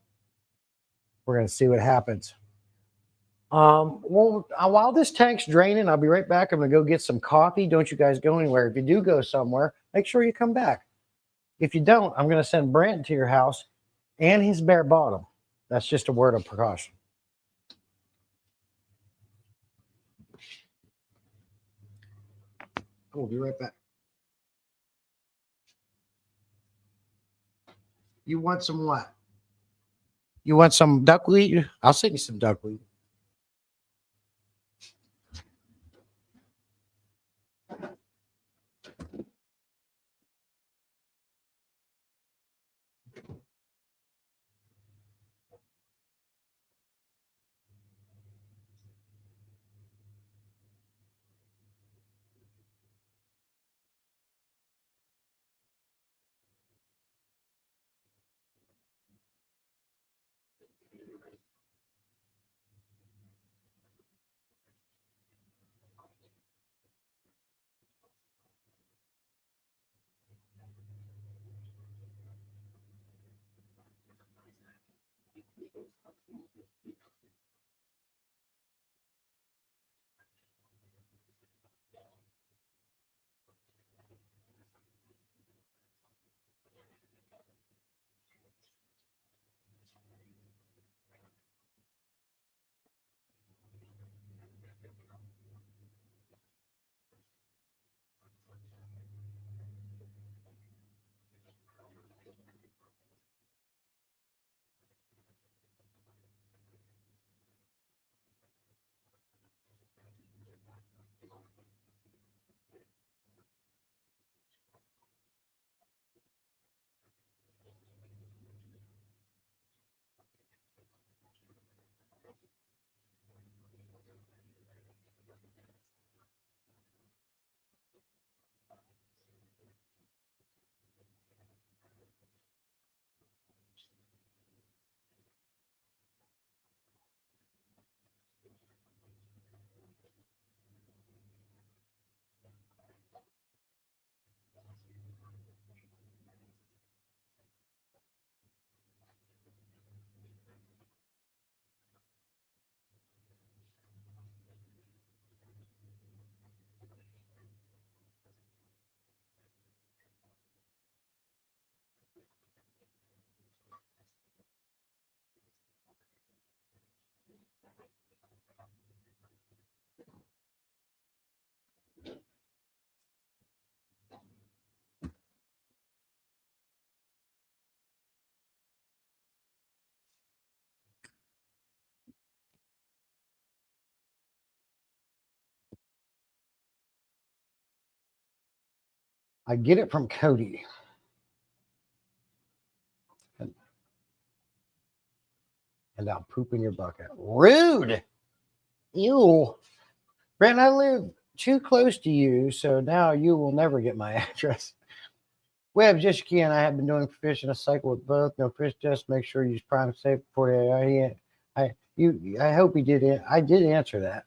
We're going to see what happens. While this tank's draining, I'll be right back. I'm going to go get some coffee. Don't you guys go anywhere. If you do go somewhere, make sure you come back. If you don't, I'm going to send Brent to your house and his bare bottom. That's just a word of precaution. We'll be right back. You want some what? You want some duckweed? I'll send you some duckweed. I get it from Cody. And I'll poop in your bucket. Rude. Ew. Brent, I live too close to you, so now you will never get my address. Web, just can. I have been doing fish in a cycle with both. No fish test. Make sure you use prime safe before they. I hope he did. I did answer that.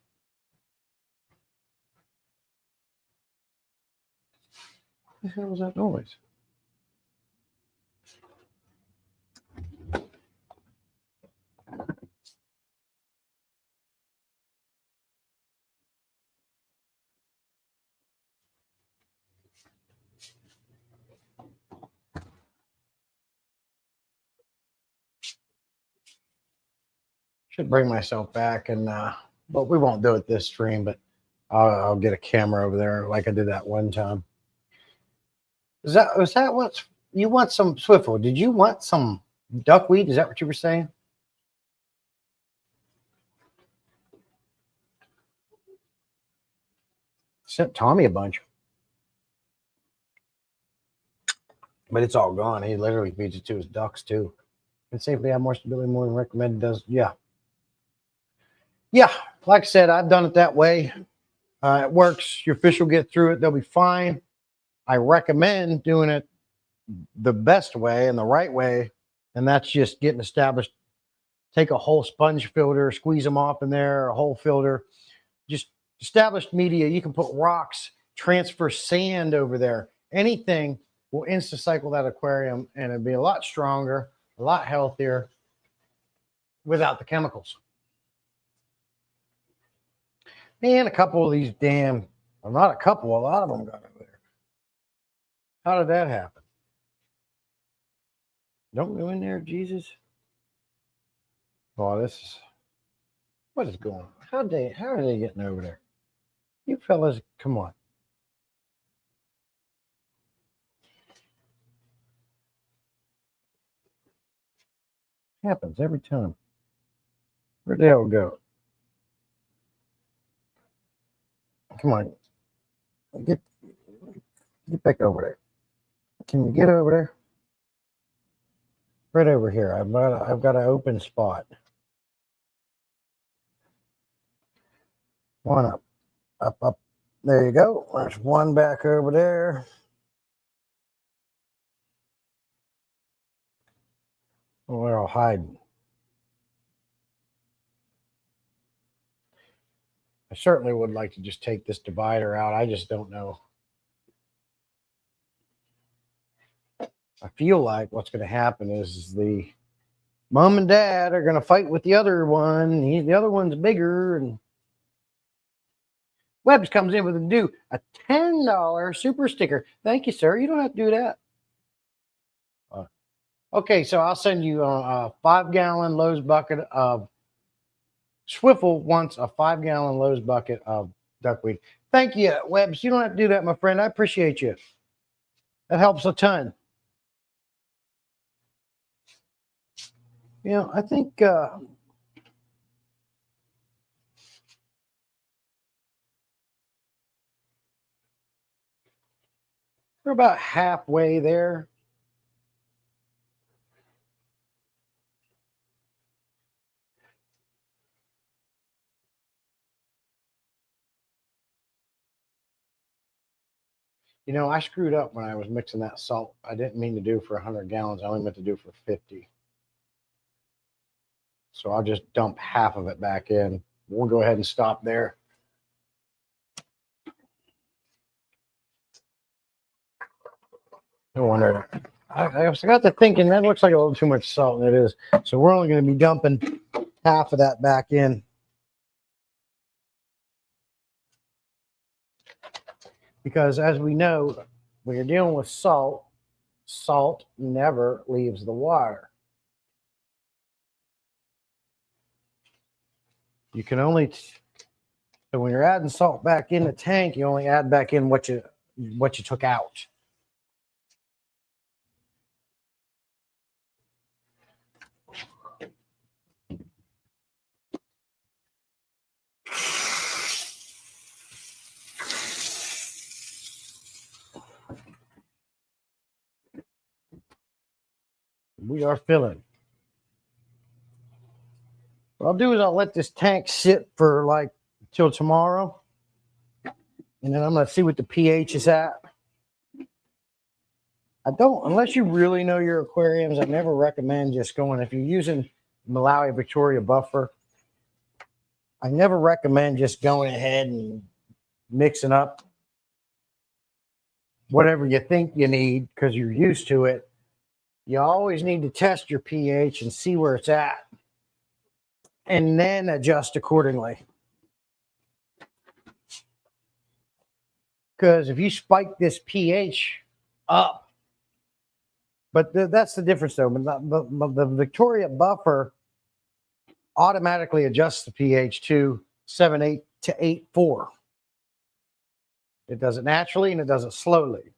What the hell was that noise? Should bring myself back and but we won't do it this stream, but I'll get a camera over there like I did that one time. Was that what you want? Some Swiffle? Did you want some duckweed? Is that what you were saying? Sent Tommy a bunch, but it's all gone. He literally feeds it to his ducks too. And safely have more stability more than recommended does. Yeah. Like I said, I've done it that way. It works. Your fish will get through it. They'll be fine. I recommend doing it the best way and the right way, and that's just getting established. Take a whole sponge filter, squeeze them off in there, a whole filter. Just established media. You can put rocks, transfer sand over there. Anything will insta cycle that aquarium, and it'll be a lot stronger, a lot healthier without the chemicals. Man, a couple of these damn, well, not a couple, a lot of them got over there. How did that happen? Don't go in there, Jesus. Oh, this is, what is going on? How are they getting over there? You fellas, come on. Happens every time. Where'd they all go? Come on. Get back over there. Can you get over there? Right over here. I've got an open spot. One up. Up. There you go. There's one back over there. Oh, they're all hiding. I certainly would like to just take this divider out. I just don't know. I feel like what's going to happen is the mom and dad are going to fight with the other one. The other one's bigger, and Webbs comes in with a $10 super sticker. Thank you, sir. You don't have to do that. Okay, so I'll send you a 5-gallon Lowe's bucket of Swiffle wants a 5-gallon Lowe's bucket of duckweed. Thank you, Webbs. You don't have to do that, my friend. I appreciate you. That helps a ton. You know, I think we're about halfway there. You know, I screwed up when I was mixing that salt. I didn't mean to do for 100 gallons. I only meant to do for 50. So I'll just dump half of it back in. We'll go ahead and stop there. No wonder. I got to thinking that looks like a little too much salt, and it is. So we're only going to be dumping half of that back in. Because as we know, when you're dealing with salt, salt never leaves the water. You can only, so when you're adding salt back in the tank, you only add back in what you took out. We are filling. What I'll do is I'll let this tank sit for like till tomorrow. And then I'm going to see what the pH is at. Unless you really know your aquariums, I never recommend just going, if you're using Malawi Victoria buffer, I never recommend just going ahead and mixing up whatever you think you need because you're used to it. You always need to test your pH and see where it's at and then adjust accordingly. Because if you spike this pH up, but that's the difference though. The Victoria buffer automatically adjusts the pH to 7.8 to 8.4. It does it naturally and it does it slowly.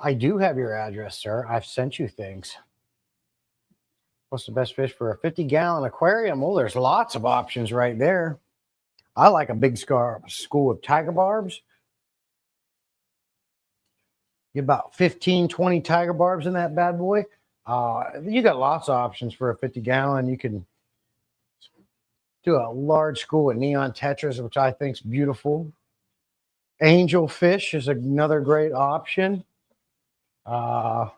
I do have your address, sir. I've sent you things. What's the best fish for a 50-gallon aquarium? Well, there's lots of options right there. I like a big school of tiger barbs. Get about 15, 20 tiger barbs in that bad boy. You got lots of options for a 50-gallon. You can do a large school of neon tetras, which I think is beautiful. Angel fish is another great option. I'm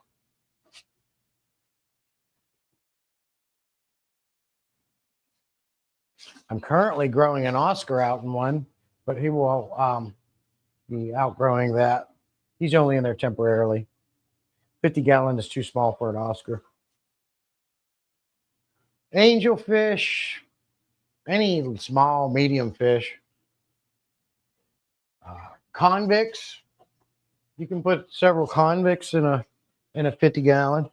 currently growing an Oscar out in one, but he will be outgrowing that. He's only in there temporarily. 50-gallon is too small for an Oscar. Angel fish, any small, medium fish. Convicts. You can put several convicts in a 50-gallon.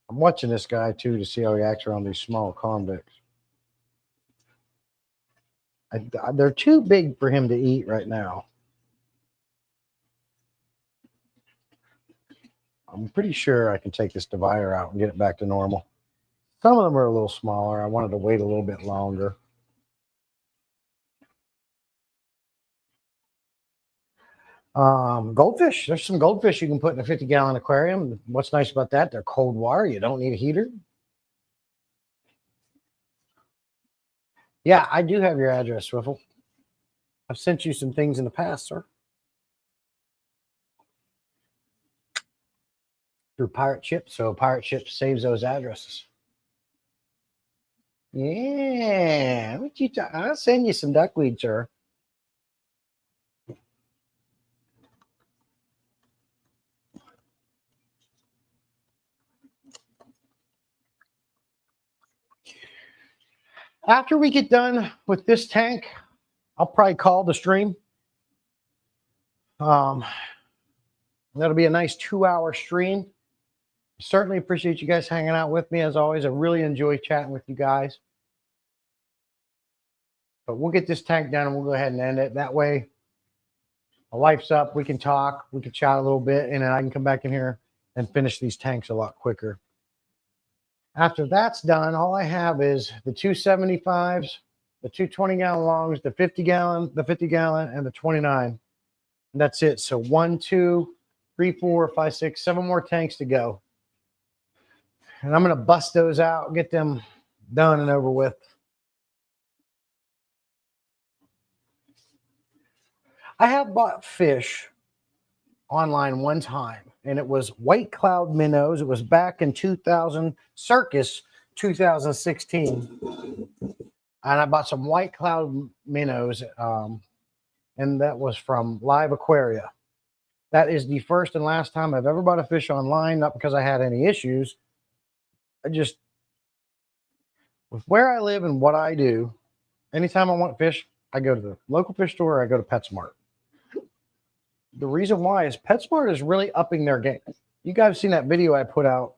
I'm watching this guy too to see how he acts around these small convicts. They're too big for him to eat right now. I'm pretty sure I can take this divider out and get it back to normal. Some of them are a little smaller. I wanted to wait a little bit longer. Goldfish. There's some goldfish you can put in a 50-gallon aquarium. What's nice about that? They're cold water. You don't need a heater. Yeah, I do have your address, Swiffle. I've sent you some things in the past, sir. Through Pirate Ship, so Pirate Ship saves those addresses. Yeah, I'll send you some duckweed, sir. After we get done with this tank, I'll probably call the stream. That'll be a nice 2-hour stream. Certainly appreciate you guys hanging out with me as always. I really enjoy chatting with you guys. But we'll get this tank done and we'll go ahead and end it. That way, the life's up. We can talk. We can chat a little bit. And then I can come back in here and finish these tanks a lot quicker. After that's done, all I have is the 275s, the 2 20-gallon longs, the 50-gallon, and the 29. And that's it. So 1, 2, 3, 4, 5, 6, 7 more tanks to go. And I'm going to bust those out, get them done and over with. I have bought fish online one time, and it was white cloud minnows. It was back in 2016. And I bought some white cloud minnows, and that was from Live Aquaria. That is the first and last time I've ever bought a fish online, not because I had any issues. I just, with where I live and what I do, anytime I want fish, I go to the local fish store or I go to PetSmart. The reason why is PetSmart is really upping their game. You guys have seen that video I put out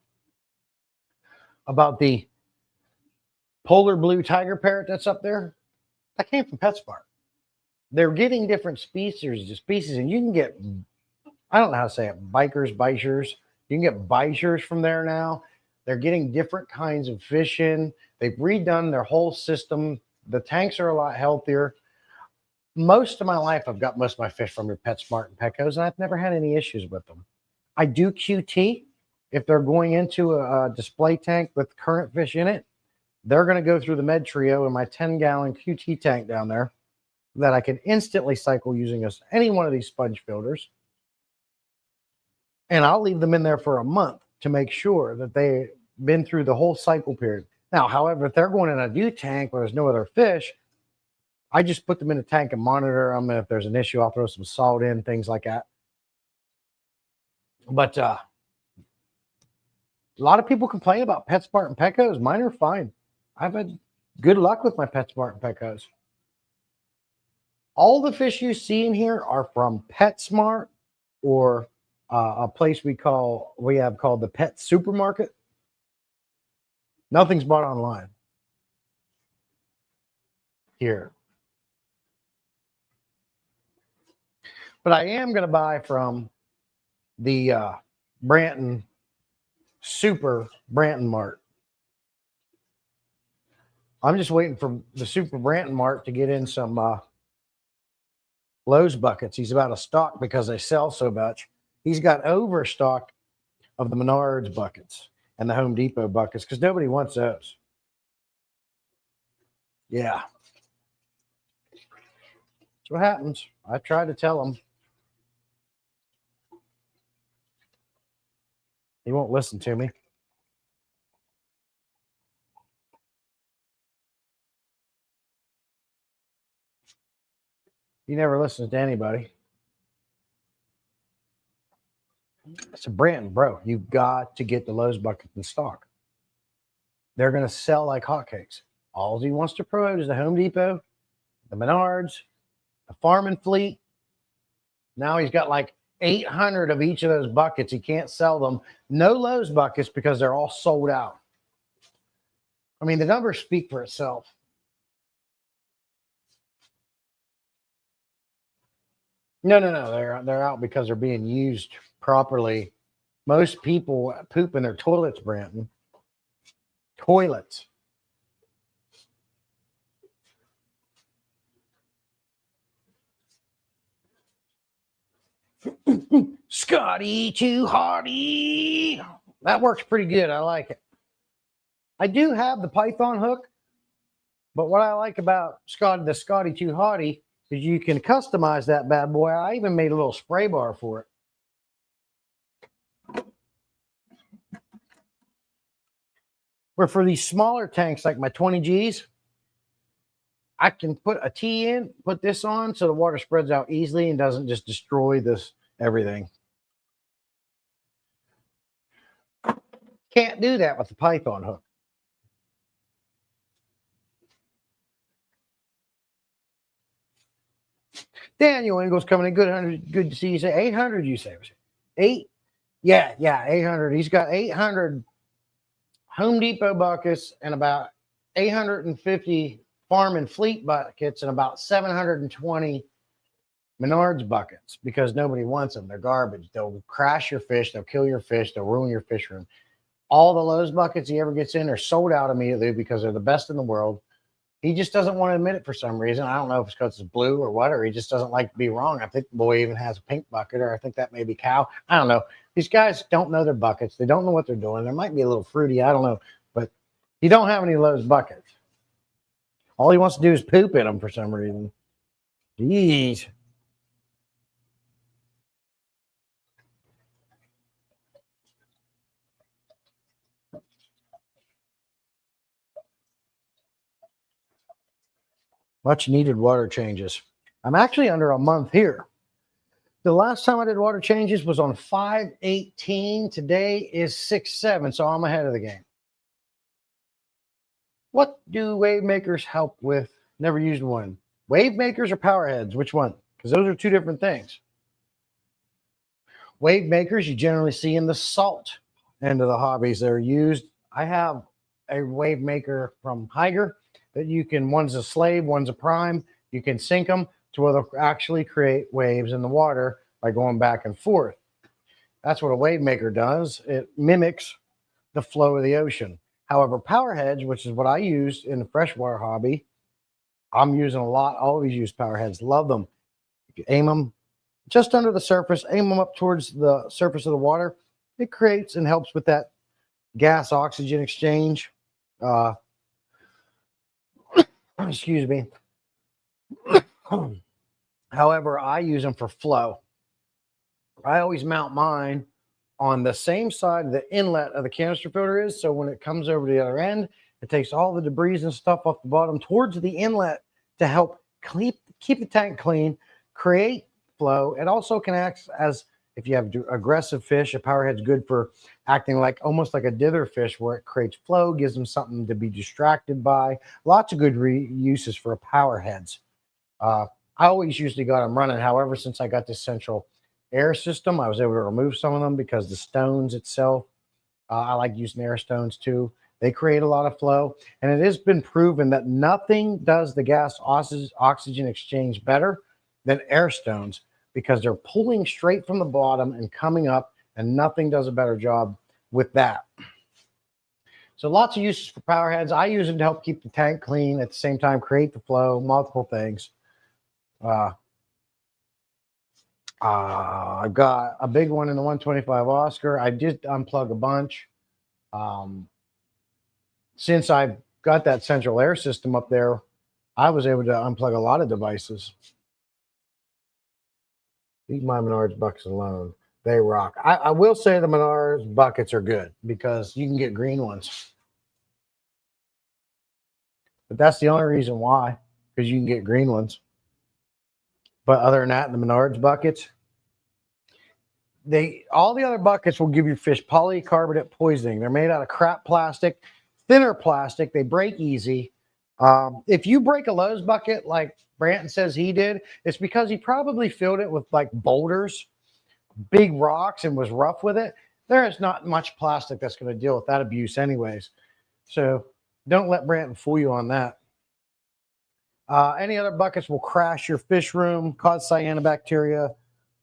about the polar blue tiger parrot that's up there? That came from PetSmart. They're getting different species, and you can get, I don't know how to say it, bikers, biters. You can get biters from there now. They're getting different kinds of fish in. They've redone their whole system. The tanks are a lot healthier. Most of my life, I've got most of my fish from your PetSmart and Petco's, and I've never had any issues with them. I do QT. If they're going into a display tank with current fish in it, they're going to go through the Med Trio in my 10-gallon QT tank down there that I can instantly cycle using any one of these sponge filters. And I'll leave them in there for a month to make sure that they've been through the whole cycle period. Now, however, if they're going in a new tank where there's no other fish, I just put them in a tank and monitor them. And if there's an issue, I'll throw some salt in, things like that. But a lot of people complain about PetSmart and Petco's. Mine are fine. I've had good luck with my PetSmart and Petco's. All the fish you see in here are from PetSmart or a place we have called the Pet Supermarket. Nothing's bought online here. But I am going to buy from the Branton Super Branton Mart. I'm just waiting for the Super Branton Mart to get in some Lowe's buckets. He's about a stock because they sell so much. He's got overstock of the Menards buckets and the Home Depot buckets because nobody wants those. Yeah. That's what happens. I try to tell him. He won't listen to me. He never listens to anybody. It's a Branton, bro. You've got to get the Lowe's bucket in stock. They're going to sell like hotcakes. All he wants to promote is the Home Depot, the Menards, the Farm and Fleet. Now he's got like 800 of each of those buckets. He can't sell them. No Lowe's buckets because they're all sold out. I mean, the numbers speak for itself. No. They're out because they're being used properly. Most people poop in their toilets, Branton. Toilets. Scotty Too Hardy. That works pretty good. I like it. I do have the Python hook, but what I like about the Scotty Too Hardy is you can customize that bad boy. I even made a little spray bar for it. Where for these smaller tanks like my 20 Gs, I can put a T in, put this on so the water spreads out easily and doesn't just destroy this everything. Can't do that with the Python hook. Daniel Ingles coming in. Good to see you. Say 800, you say. 8? Yeah, 800. He's got 800 Home Depot buckets and about 850 Farm and Fleet buckets and about 720 Menards buckets because nobody wants them. They're garbage. They'll crash your fish. They'll kill your fish. They'll ruin your fish room. All the Lowe's buckets he ever gets in are sold out immediately because they're the best in the world. He just doesn't want to admit it for some reason. I don't know if it's because it's blue or what, or he just doesn't like to be wrong. I think the boy even has a pink bucket, or I think that may be cow. I don't know. These guys don't know their buckets. They don't know what they're doing. There might be a little fruity. I don't know. But he don't have any Lowe's buckets. All he wants to do is poop in them for some reason. Jeez. Much needed water changes. I'm actually under a month here. The last time I did water changes was on 5/18. Today is 6/7, so I'm ahead of the game. What do wave makers help with? Never used one. Wave makers or power heads? Which one? Because those are two different things. Wave makers you generally see in the salt end of the hobbies. They're used. I have a wave maker from Higer that you can, one's a slave, one's a prime. You can sync them to where they'll actually create waves in the water by going back and forth. That's what a wave maker does. It mimics the flow of the ocean. However, power heads, which is what I use in the freshwater hobby, I'm using a lot. I always use power heads. Love them. If you aim them just under the surface, aim them up towards the surface of the water, it creates and helps with that gas oxygen exchange. Excuse me. However, I use them for flow. I always mount mine on the same side the inlet of the canister filter is. So when it comes over to the other end, it takes all the debris and stuff off the bottom towards the inlet to help keep the tank clean, create flow. It also can act as, if you have aggressive fish, a power head's good for acting like almost like a dither fish, where it creates flow, gives them something to be distracted by. Lots of good uses for power heads. I always usually got them running. However, since I got this central air system, I was able to remove some of them because the stones itself, I like using air stones too. They create a lot of flow, and it has been proven that nothing does the gas oxygen exchange better than air stones, because they're pulling straight from the bottom and coming up, and nothing does a better job with that. So lots of uses for power heads. I use them to help keep the tank clean, at the same time create the flow, multiple things. I've got a big one in the 125 Oscar. I did unplug a bunch. Since I've got that central air system up there, I was able to unplug a lot of devices. Leave my Menards buckets alone. They rock. I will say the Menards buckets are good because you can get green ones. But that's the only reason why, because you can get green ones. But other than that, the Menards buckets, all the other buckets will give your fish polycarbonate poisoning. They're made out of crap plastic, thinner plastic. They break easy. If you break a Lowe's bucket like Branton says he did, it's because he probably filled it with like boulders, big rocks, and was rough with it. There is not much plastic that's going to deal with that abuse anyways. So don't let Branton fool you on that. Any other buckets will crash your fish room, cause cyanobacteria,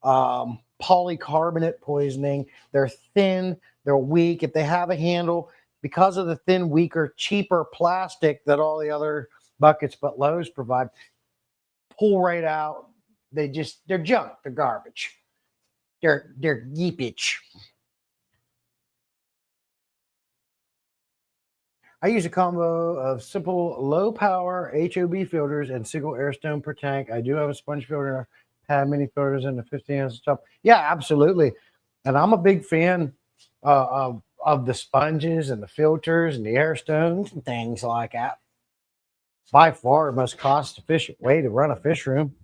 polycarbonate poisoning. They're thin, they're weak. If they have a handle, because of the thin, weaker, cheaper plastic that all the other buckets but Lowe's provide, pull right out. They're junk. They're garbage. They're yeepage. I use a combo of simple low power HOB filters and single air stone per tank. I do have a sponge filter, pad mini filters, and the 15-ounce stuff. Yeah, absolutely. And I'm a big fan of the sponges and the filters and the air stones and things like that. By far, the most cost efficient way to run a fish room.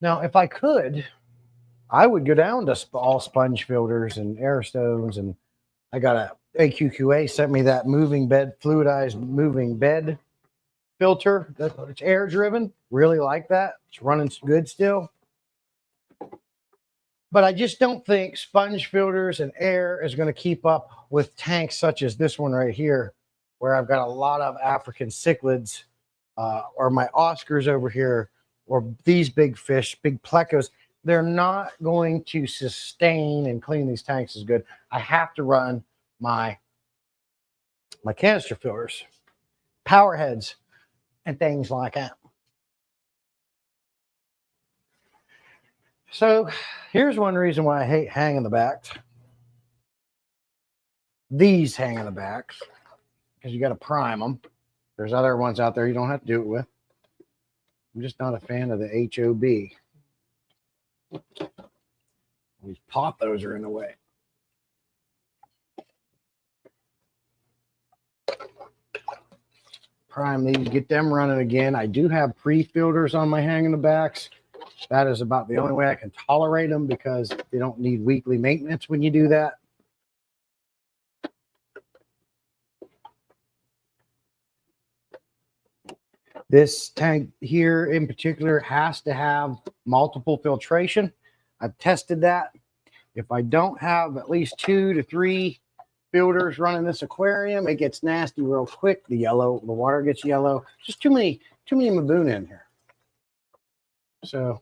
Now, if I could, I would go down to all sponge filters and air stones, and I got a AQQA sent me that moving bed, fluidized moving bed filter. It's air driven. Really like that. It's running good still. But I just don't think sponge filters and air is going to keep up with tanks such as this one right here, where I've got a lot of African cichlids, or my Oscars over here, or these big fish, big plecos. They're not going to sustain and clean these tanks as good. I have to run my canister filters, power heads, and things like that. So here's one reason why I hate hanging the backs. These hang in the backs because you got to prime them. There's other ones out there you don't have to do it with. I'm just not a fan of the HOB. These pothos are in the way. Prime these, get them running again. I do have pre-filters on my hang in the backs. That is about the only way I can tolerate them, because they don't need weekly maintenance when you do that. This tank here in particular has to have multiple filtration. I've tested that. If I don't have at least 2 to 3 filters running this aquarium, it gets nasty real quick. The water gets yellow. Just too many Maboon in here. So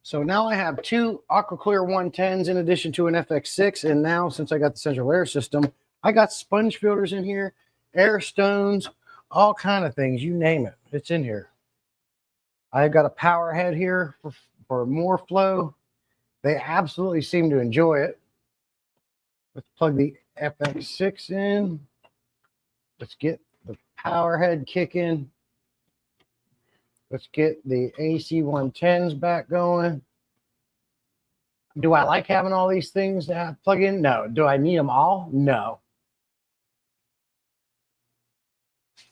So now I have two AquaClear 110s in addition to an FX6. And now since I got the central air system, I got sponge filters in here, air stones, all kind of things. You name it, it's in here. I've got a power head here for more flow. They absolutely seem to enjoy it. Let's plug the FX6 in. Let's get the power head kicking. Let's get the AC 110s back going. Do I like having all these things to plug in? No. Do I need them all? No.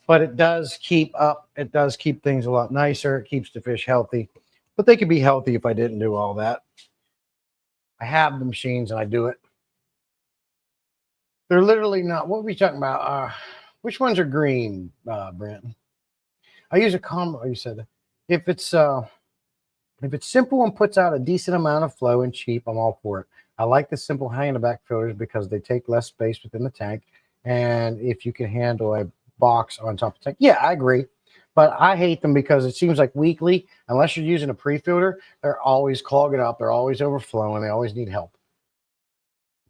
But it does keep things a lot nicer. It keeps the fish healthy. But they could be healthy if I didn't do all that. I have the machines and I do it. They're literally not. What are we talking about? Which ones are green, Brent? I use a combo. You said if it's simple and puts out a decent amount of flow and cheap, I'm all for it. I like the simple hang in the back filters because they take less space within the tank. And if you can handle a box on top of the tank, yeah, I agree. But I hate them because it seems like weekly, unless you're using a pre-filter, they're always clogging up. They're always overflowing. They always need help.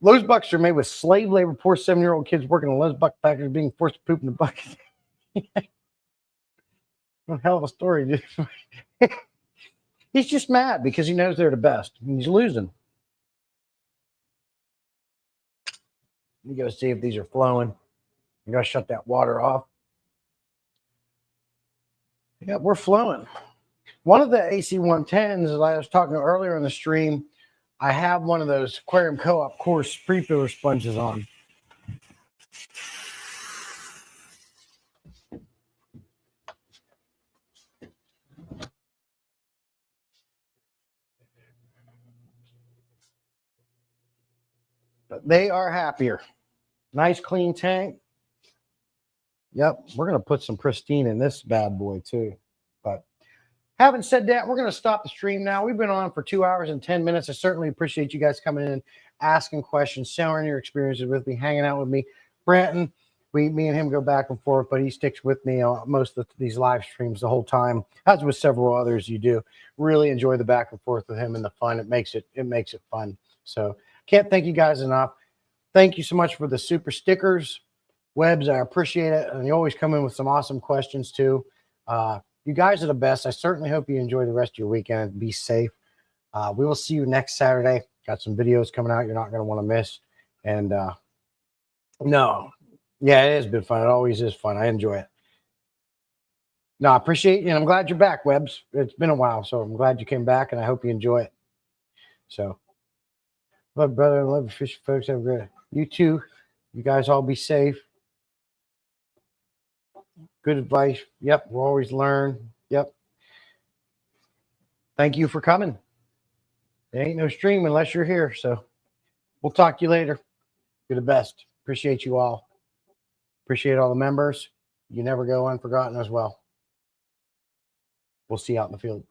Lowe's buckets are made with slave labor. Poor 7-year-old kids working in Lowe's bucket factories being forced to poop in the bucket. What a hell of a story, dude. He's just mad because he knows they're the best. And he's losing. You go see if these are flowing. You gotta shut that water off. Yeah, we're flowing. One of the AC 110s, as I was talking earlier in the stream, I have one of those Aquarium Co-op course pre-filler sponges on. But they are happier. Nice clean tank. Yep, we're going to put some pristine in this bad boy too. But having said that, we're going to stop the stream now. We've been on for 2 hours and 10 minutes. I certainly appreciate you guys coming in, asking questions, sharing your experiences with me, hanging out with me. Branton, me and him go back and forth, but he sticks with me on most of these live streams the whole time, as with several others you do. Really enjoy the back and forth with him and the fun. It makes it fun. So can't thank you guys enough. Thank you so much for the super stickers. Webbs, I appreciate it. And you always come in with some awesome questions too. You guys are the best. I certainly hope you enjoy the rest of your weekend. Be safe. We will see you next Saturday. Got some videos coming out you're not going to want to miss. And no, yeah, it has been fun. It always is fun. I enjoy it. No, I appreciate you. And I'm glad you're back, Webbs. It's been a while. So I'm glad you came back and I hope you enjoy it. So, love brother and love fish folks. Have a great. You too. You guys all be safe. Good advice. Yep. We'll always learn. Yep. Thank you for coming. There ain't no stream unless you're here. So we'll talk to you later. You're the best. Appreciate you all. Appreciate all the members. You never go unforgotten as well. We'll see you out in the field.